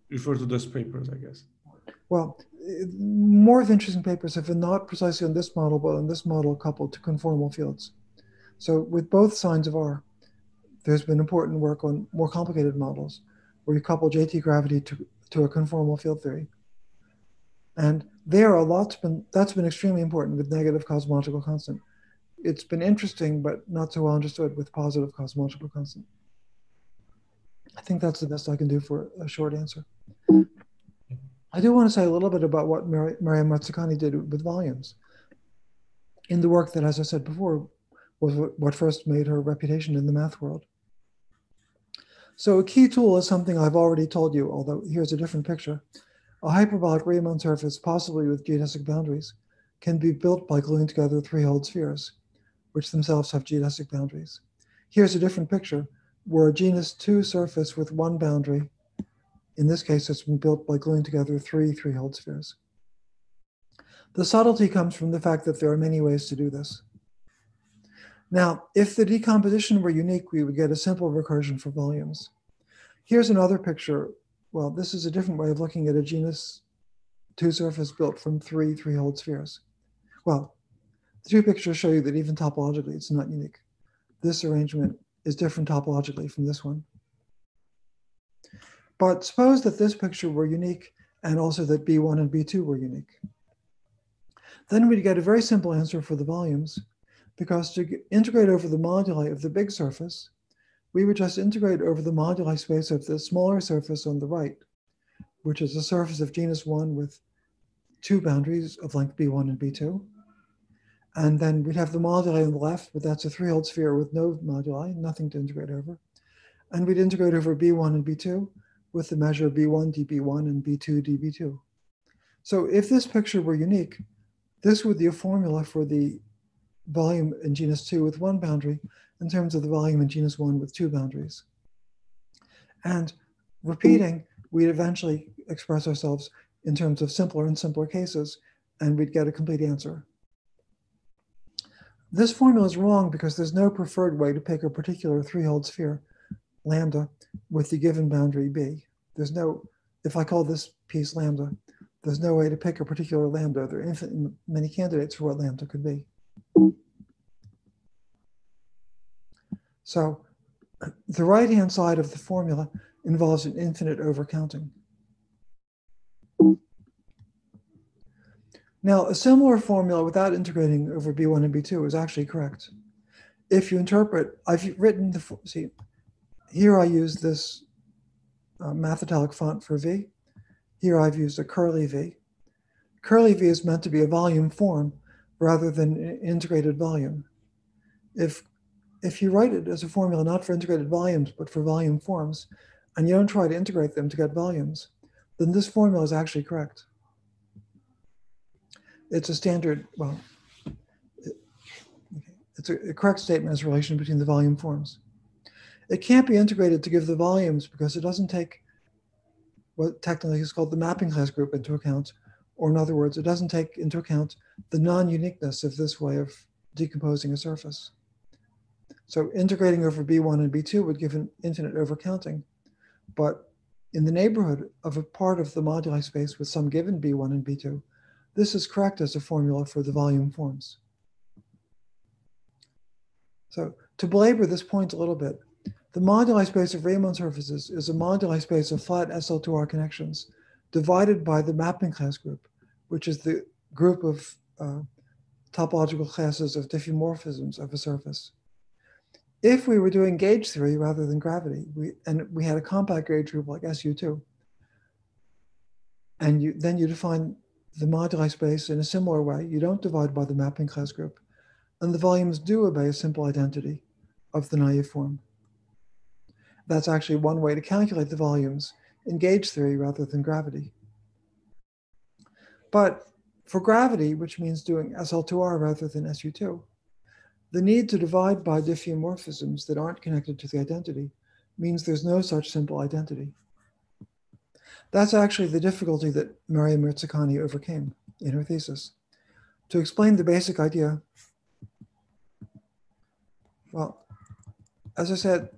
Refer to those papers, I guess. Well, more of the interesting papers have been not precisely on this model, but on this model coupled to conformal fields. So with both signs of R, there's been important work on more complicated models where you couple JT gravity to a conformal field theory. And that's been extremely important with negative cosmological constant. It's been interesting, but not so well understood with positive cosmological constant. I think that's the best I can do for a short answer. I do want to say a little bit about what Maria Mazzucani did with volumes in the work that, as I said before, was what first made her reputation in the math world. So a key tool is something I've already told you, although here's a different picture. A hyperbolic Riemann surface, possibly with geodesic boundaries, can be built by gluing together 3-hole spheres, which themselves have geodesic boundaries. Here's a different picture where a genus 2 surface with 1 boundary, in this case, it's been built by gluing together 3 3-hole spheres. The subtlety comes from the fact that there are many ways to do this. Now, if the decomposition were unique, we would get a simple recursion for volumes. Here's another picture. Well, this is a different way of looking at a genus 2 surface built from 3 3-hole spheres. Well, the 2 pictures show you that even topologically, it's not unique. This arrangement is different topologically from this one. But suppose that this picture were unique and also that B1 and B2 were unique. Then we'd get a very simple answer for the volumes, because to integrate over the moduli of the big surface, we would just integrate over the moduli space of the smaller surface on the right, which is a surface of genus 1 with 2 boundaries of length B1 and B2. And then we'd have the moduli on the left, but that's a 3-hole sphere with no moduli, nothing to integrate over. And we'd integrate over B1 and B2 with the measure B1 dB1 and B2 dB2. So if this picture were unique, this would be a formula for the volume in genus 2 with one boundary in terms of the volume in genus 1 with two boundaries. And repeating, we'd eventually express ourselves in terms of simpler and simpler cases, and we'd get a complete answer. This formula is wrong because there's no preferred way to pick a particular three-hole sphere, lambda, with the given boundary B. There's no, if I call this piece lambda, there's no way to pick a particular lambda. There are infinitely many candidates for what lambda could be. So the right-hand side of the formula involves an infinite overcounting. Now, a similar formula without integrating over B1 and B2 is actually correct. If you interpret, I've written the, see, here I use this math italic font for V. Here I've used a curly V. Curly V is meant to be a volume form rather than an integrated volume. If you write it as a formula not for integrated volumes, but for volume forms, and you don't try to integrate them to get volumes, then this formula is actually correct. It's a standard, well, it's a correct statement as a relation between the volume forms. It can't be integrated to give the volumes because it doesn't take what technically is called the mapping class group into account, or in other words, it doesn't take into account the non-uniqueness of this way of decomposing a surface. So integrating over B1 and B2 would give an infinite overcounting, but in the neighborhood of a part of the moduli space with some given B1 and B2, this is correct as a formula for the volume forms. So to belabor this point a little bit, the moduli space of Riemann surfaces is a moduli space of flat SL2R connections divided by the mapping class group, which is the group of topological classes of diffeomorphisms of a surface. If we were doing gauge theory rather than gravity, and we had a compact gauge group like SU2, and then you define the moduli space in a similar way, you don't divide by the mapping class group, and the volumes do obey a simple identity of the naive form. That's actually one way to calculate the volumes in gauge theory rather than gravity. But for gravity, which means doing SL2R rather than SU2, the need to divide by diffeomorphisms that aren't connected to the identity means there's no such simple identity. That's actually the difficulty that Maria Mirzakhani overcame in her thesis. To explain the basic idea, well, as I said,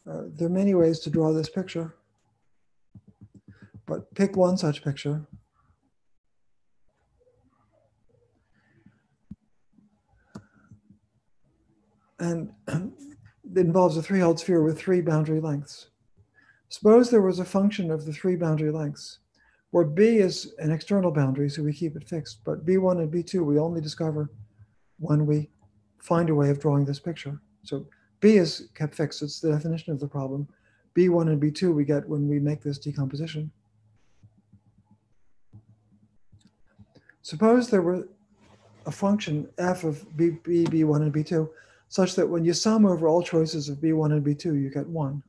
there are many ways to draw this picture, but pick one such picture. And it involves a three-hole sphere with three boundary lengths. Suppose there was a function of the three boundary lengths, where B is an external boundary, so we keep it fixed, but B1 and B2 we only discover when we find a way of drawing this picture. So B is kept fixed, it's the definition of the problem. B1 and B2 we get when we make this decomposition. Suppose there were a function f of B1 and B2, such that when you sum over all choices of B1 and B2, you get 1.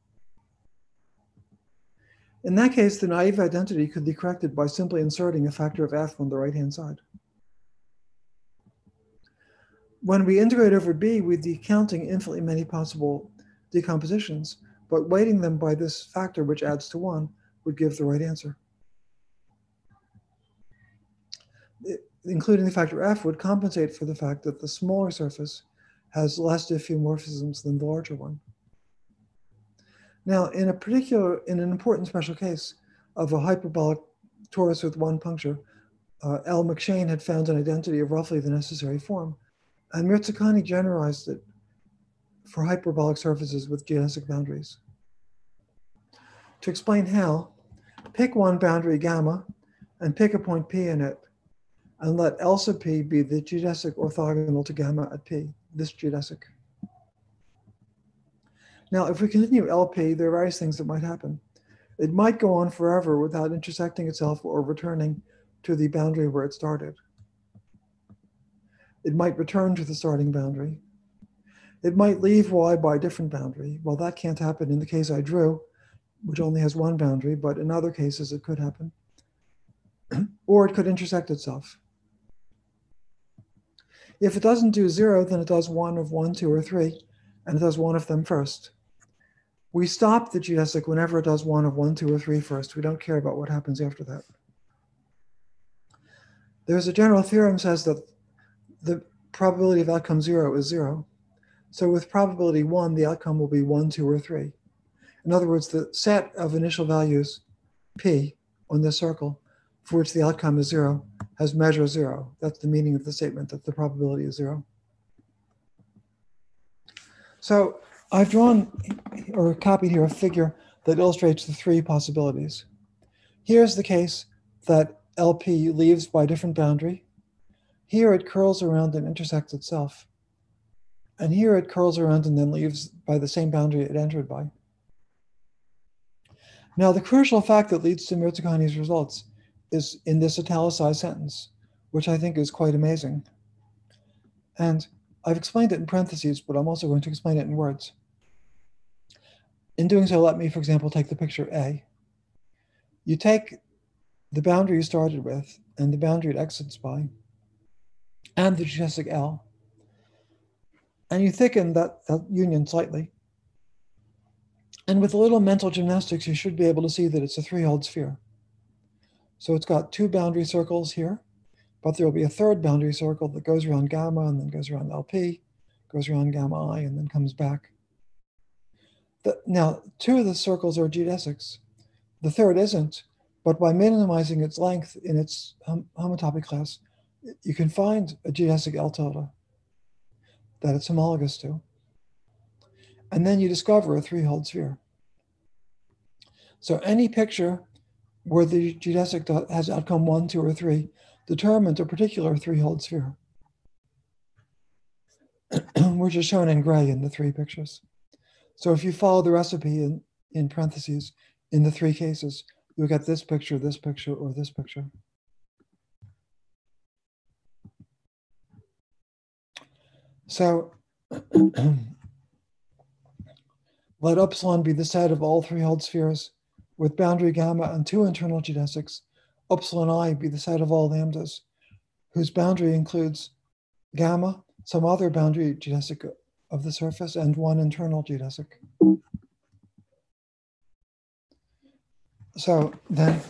In that case, the naive identity could be corrected by simply inserting a factor of f on the right-hand side. When we integrate over B, we'd be counting infinitely many possible decompositions, but weighting them by this factor, which adds to 1, would give the right answer. Including the factor f would compensate for the fact that the smaller surface has less diffeomorphisms than the larger one. Now, in an important special case of a hyperbolic torus with one puncture, L. McShane had found an identity of roughly the necessary form, and Mirzakhani generalized it for hyperbolic surfaces with geodesic boundaries. To explain how, pick one boundary gamma and pick a point P in it, and let L sub P be the geodesic orthogonal to gamma at P, this geodesic. Now, if we continue LP, there are various things that might happen. It might go on forever without intersecting itself or returning to the boundary where it started. It might return to the starting boundary. It might leave Y by a different boundary. Well, that can't happen in the case I drew, which only has one boundary, but in other cases it could happen. Or it could intersect itself. If it doesn't do 0, then it does one of 1, 2, or 3, and it does one of them first. We stop the geodesic whenever it does one of 1, 2, or 3 first. We don't care about what happens after that. There's a general theorem says that the probability of outcome 0 is 0. So with probability 1, the outcome will be 1, 2, or 3. In other words, the set of initial values, P, on this circle, for which the outcome is 0, has measure 0. That's the meaning of the statement that the probability is 0. So I've drawn or copied here a figure that illustrates the three possibilities. Here's the case that LP leaves by a different boundary. Here it curls around and intersects itself. And here it curls around and then leaves by the same boundary it entered by. Now, the crucial fact that leads to Mirzakhani's results is in this italicized sentence, which I think is quite amazing. And I've explained it in parentheses, but I'm also going to explain it in words. In doing so, let me, for example, take the picture A. You take the boundary you started with and the boundary it exits by, and the geodesic L, and you thicken that union slightly. And with a little mental gymnastics, you should be able to see that it's a three-hole sphere. So it's got two boundary circles here, but there will be a third boundary circle that goes around gamma and then goes around LP, goes around gamma I, and then comes back. Now, two of the circles are geodesics. The third isn't, but by minimizing its length in its homotopy class, you can find a geodesic L tilde that it's homologous to. And then you discover a three-hole sphere. So any picture where the geodesic has outcome 1, 2, or 3 determines a particular three-hole sphere, which is shown in gray in the three pictures. So if you follow the recipe in parentheses in the three cases, you'll get this picture, or this picture. So let epsilon be the set of all three-hole spheres with boundary gamma and two internal geodesics. Epsilon I be the set of all lambdas, whose boundary includes gamma, some other boundary geodesic of the surface, and one internal geodesic. So then,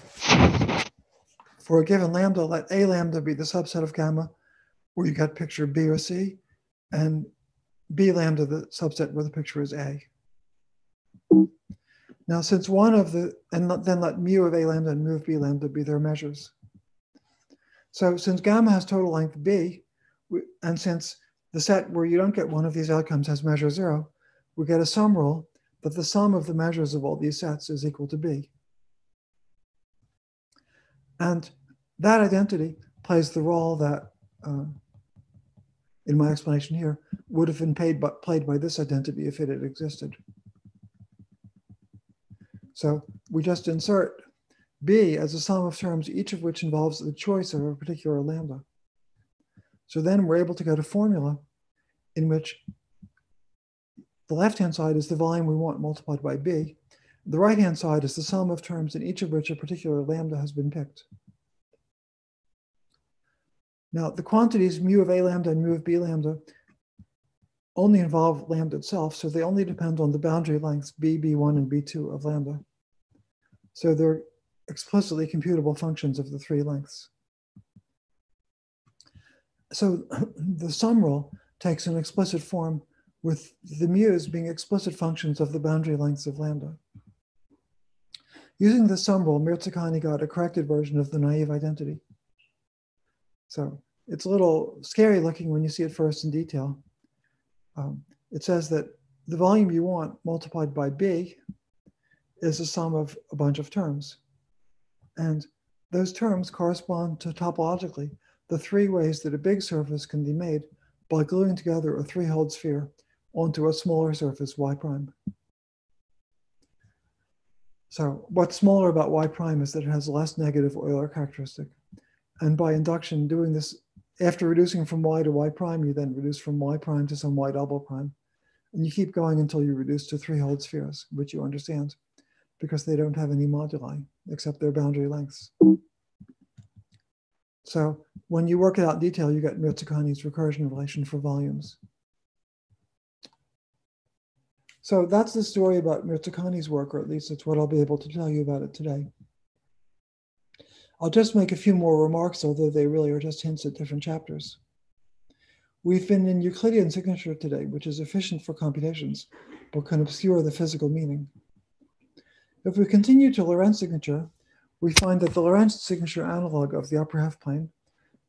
for a given lambda, let A lambda be the subset of gamma, where you get picture B or C, and B lambda the subset where the picture is A. Now, since one of the, and then let mu of A lambda and mu of B lambda be their measures. So since gamma has total length B, and since the set where you don't get one of these outcomes has measure 0, we get a sum rule that the sum of the measures of all these sets is equal to B. And that identity plays the role that, in my explanation here, would have been played by this identity if it had existed. So we just insert B as a sum of terms, each of which involves the choice of a particular lambda. So then we're able to get a formula in which the left-hand side is the volume we want multiplied by B. The right-hand side is the sum of terms in each of which a particular lambda has been picked. Now, the quantities mu of A lambda and mu of B lambda only involve lambda itself, so they only depend on the boundary lengths B, B1, and B2 of lambda. So they're explicitly computable functions of the three lengths. So the sum rule takes an explicit form with the mu's being explicit functions of the boundary lengths of lambda. Using the sum rule, Mirzakhani got a corrected version of the naive identity. So it's a little scary looking when you see it first in detail. It says that the volume you want multiplied by B is a sum of a bunch of terms. And those terms correspond to topologically the three ways that a big surface can be made by gluing together a three-hole sphere onto a smaller surface, y prime. So what's smaller about y prime is that it has less negative Euler characteristic. And by induction, doing this, after reducing from y to y prime, you then reduce from y prime to some y double prime. And you keep going until you reduce to three-hole spheres, which you understand, because they don't have any moduli except their boundary lengths. So when you work it out in detail, you get Mirzakhani's recursion relation for volumes. So that's the story about Mirzakhani's work, or at least it's what I'll be able to tell you about it today. I'll just make a few more remarks, although they really are just hints at different chapters. We've been in Euclidean signature today, which is efficient for computations, but can obscure the physical meaning. If we continue to Lorentz signature, we find that the Lorentz signature analog of the upper half plane,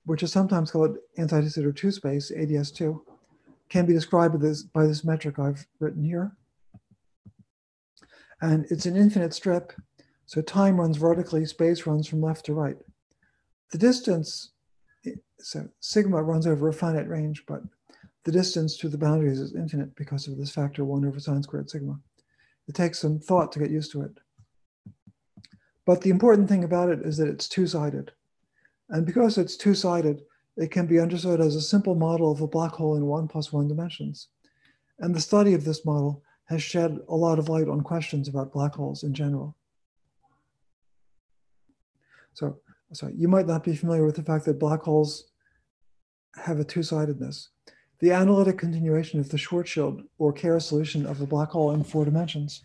which is sometimes called anti-de Sitter 2 space, ADS2, can be described by this metric I've written here. And it's an infinite strip, so time runs vertically, space runs from left to right. The distance, so sigma runs over a finite range, but the distance to the boundaries is infinite because of this factor 1 over sine squared sigma. It takes some thought to get used to it. But the important thing about it is that it's two-sided. And because it's two-sided, it can be understood as a simple model of a black hole in 1+1 dimensions. And the study of this model has shed a lot of light on questions about black holes in general. So you might not be familiar with the fact that black holes have a two-sidedness. The analytic continuation of the Schwarzschild or Kerr solution of a black hole in 4 dimensions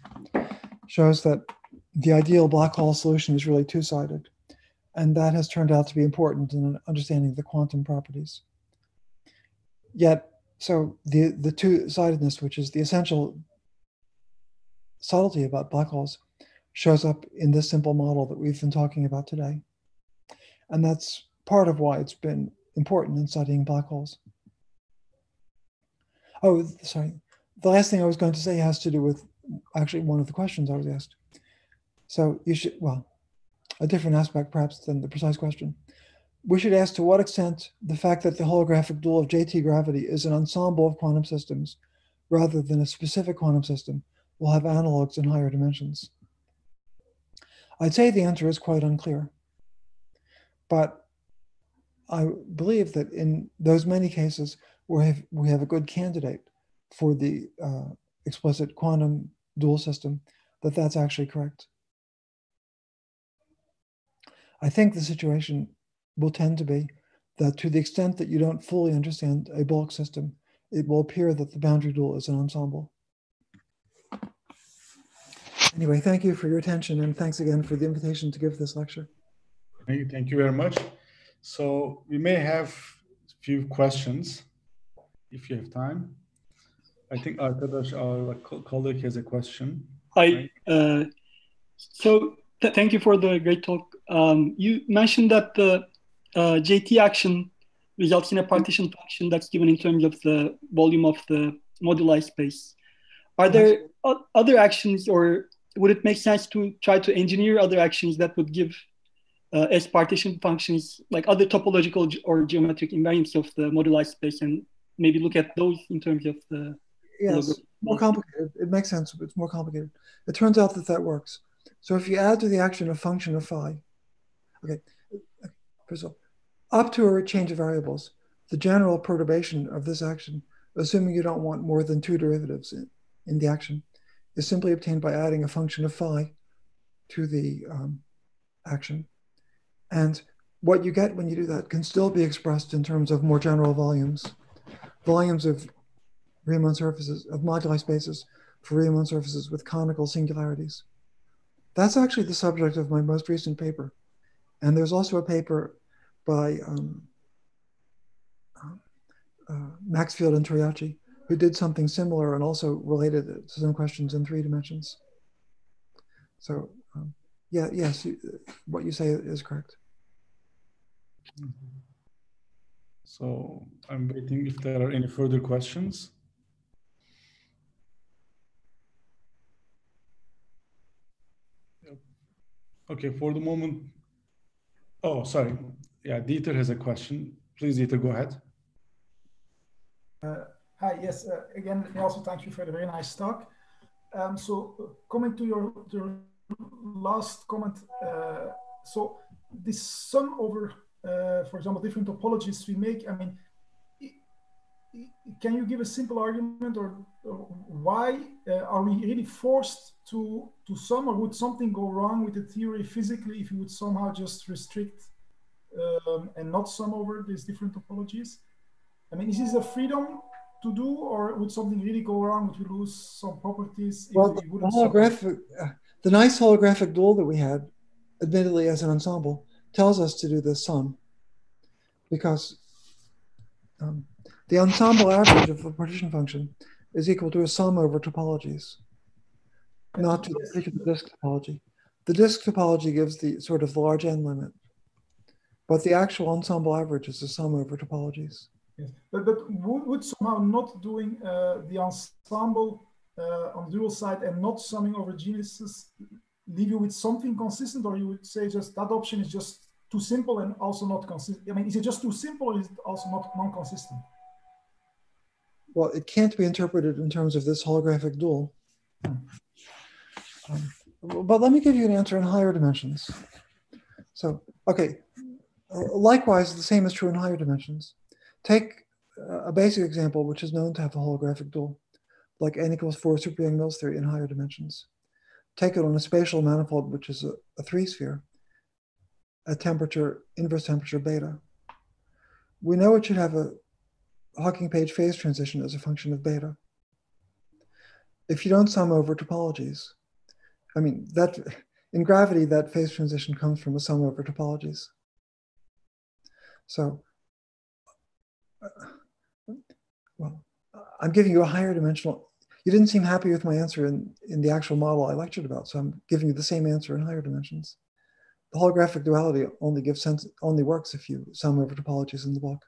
shows that the ideal black hole solution is really two-sided. And that has turned out to be important in understanding the quantum properties. Yet, so the two-sidedness, which is the essential subtlety about black holes, shows up in this simple model that we've been talking about today. And that's part of why it's been important in studying black holes. Oh, sorry. The last thing I was going to say has to do with actually one of the questions I was asked. So you should, well, a different aspect perhaps than the precise question. We should ask to what extent the fact that the holographic dual of JT gravity is an ensemble of quantum systems rather than a specific quantum system will have analogs in higher dimensions. I'd say the answer is quite unclear, but I believe that in those many cases where we have a good candidate for the explicit quantum dual system, that's actually correct. I think the situation will tend to be that to the extent that you don't fully understand a bulk system, it will appear that the boundary dual is an ensemble. Anyway, thank you for your attention, and thanks again for the invitation to give this lecture. Thank you very much. So we may have a few questions if you have time. I think Arkadaş, our colleague, has a question. Hi. Right? Thank you for the great talk. You mentioned that the JT action results in a partition function that's given in terms of the volume of the moduli space. Are there other actions, or would it make sense to try to engineer other actions that would give as partition functions, like other topological or geometric invariants of the moduli space, and maybe look at those in terms of the... Yes, more complicated. It makes sense, but it's more complicated. It turns out that works. So if you add to the action a function of phi, okay, first of all, up to a change of variables, the general perturbation of this action, assuming you don't want more than 2 derivatives in the action, is simply obtained by adding a function of phi to the action. And what you get when you do that can still be expressed in terms of more general volumes of Riemann surfaces, of moduli spaces for Riemann surfaces with conical singularities. That's actually the subject of my most recent paper. And there's also a paper by Maxfield and Toriachi, who did something similar and also related it to some questions in 3 dimensions. So yes, what you say is correct. So I'm waiting if there are any further questions. Okay, for the moment. Oh, sorry. Yeah, Dieter has a question. Please, Dieter, go ahead. Hi, yes. Again, also thank you for the very nice talk. So coming to your last comment, so this sum over, for example, different topologies we make, I mean, can you give a simple argument, or why are we really forced to sum, or would something go wrong with the theory physically if you would somehow just restrict and not sum over these different topologies? I mean, is this a freedom to do, or would something really go wrong? Would we lose some properties if Well, we wouldn't the nice holographic dual that we had, admittedly as an ensemble, tells us to do this sum, because the ensemble average of the partition function is equal to a sum over topologies, not to the particular disk topology. The disk topology gives the sort of large n limit, but the actual ensemble average is a sum over topologies. Yes. But would somehow not doing the ensemble on the dual side and not summing over geniuses leave you with something consistent, or you would say just that option is just too simple and also not consistent? I mean, is it just too simple, or is it also not non-consistent? Well, it can't be interpreted in terms of this holographic dual. But let me give you an answer in higher dimensions. So, okay, likewise, the same is true in higher dimensions. Take a basic example, which is known to have a holographic dual, like n equals 4 super Yang-Mills theory in higher dimensions. Take it on a spatial manifold, which is a 3-sphere, at temperature, inverse temperature beta. We know it should have a Hawking-Page phase transition as a function of beta. If you don't sum over topologies, I mean, that in gravity, that phase transition comes from a sum over topologies. So, well, I'm giving you a higher dimensional. You didn't seem happy with my answer in the actual model I lectured about, so I'm giving you the same answer in higher dimensions. The holographic duality only works if you sum over topologies in the bulk.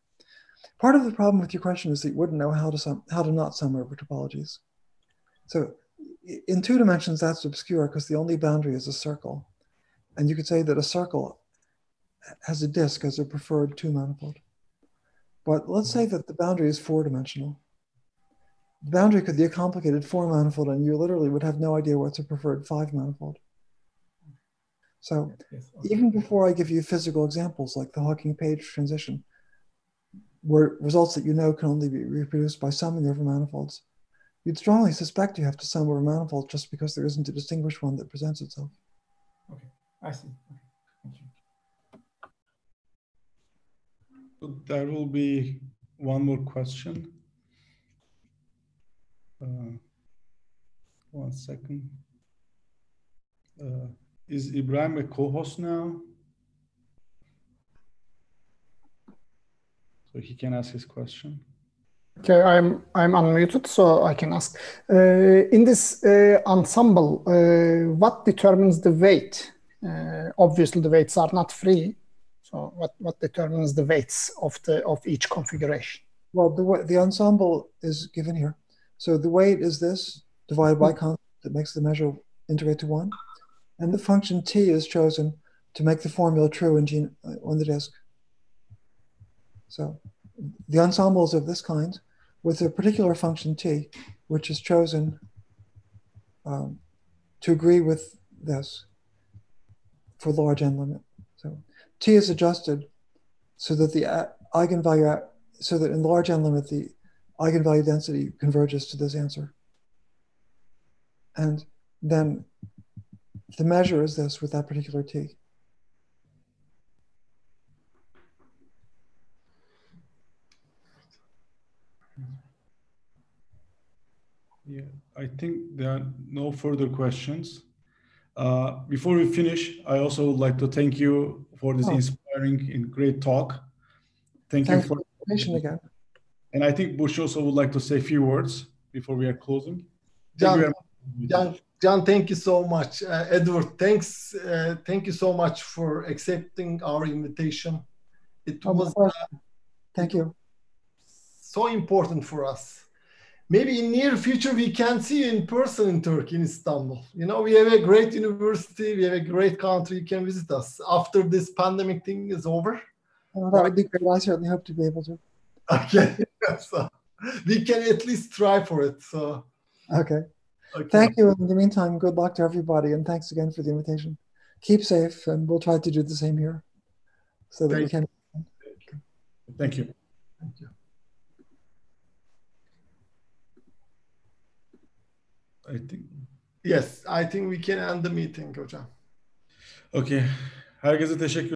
Part of the problem with your question is that you wouldn't know how to not sum over topologies. So in 2 dimensions, that's obscure because the only boundary is a circle. And you could say that a circle has a disk as a preferred 2 manifold. But let's say that the boundary is 4-dimensional. The boundary could be a complicated 4 manifold, and you literally would have no idea what's a preferred 5 manifold. So even before I give you physical examples like the Hawking-Page transition, where results that you know can only be reproduced by summing over manifolds, you'd strongly suspect you have to sum over manifolds just because there isn't a distinguished one that presents itself. Okay, I see. Okay. Thank you. So there will be one more question. 1 second. Is Ibrahim a co-host now? So he can ask his question. Okay, I'm unmuted, so I can ask. In this ensemble, what determines the weight? Obviously, the weights are not free. So, what determines the weights of each configuration? Well, the ensemble is given here. So the weight is this divided by constant that makes the measure integrate to 1, and the function t is chosen to make the formula true on the disk. So the ensemble is of this kind with a particular function t, which is chosen to agree with this for large n limit. So t is adjusted so that the eigenvalue, so that in large n limit, the eigenvalue density converges to this answer. And then the measure is this with that particular t. Yeah, I think there are no further questions. Before we finish, I also would like to thank you for this inspiring and great talk. Thanks you for the invitation again. And I think Bush also would like to say a few words before we are closing. John, thank you so much. Edward, thanks. Thank you so much for accepting our invitation. It was thank you. So important for us. Maybe in near future we can see you in person in Turkey, in Istanbul. You know, we have a great university, we have a great country. You can visit us after this pandemic thing is over. That would be great. I certainly hope to be able to. Okay, so we can at least try for it. So okay. Thank you. In the meantime, good luck to everybody, and thanks again for the invitation. Keep safe, and we'll try to do the same here, so that we can. Thank you. Thank you. I think we can end the meeting hocam. Okay. Herkese teşekkür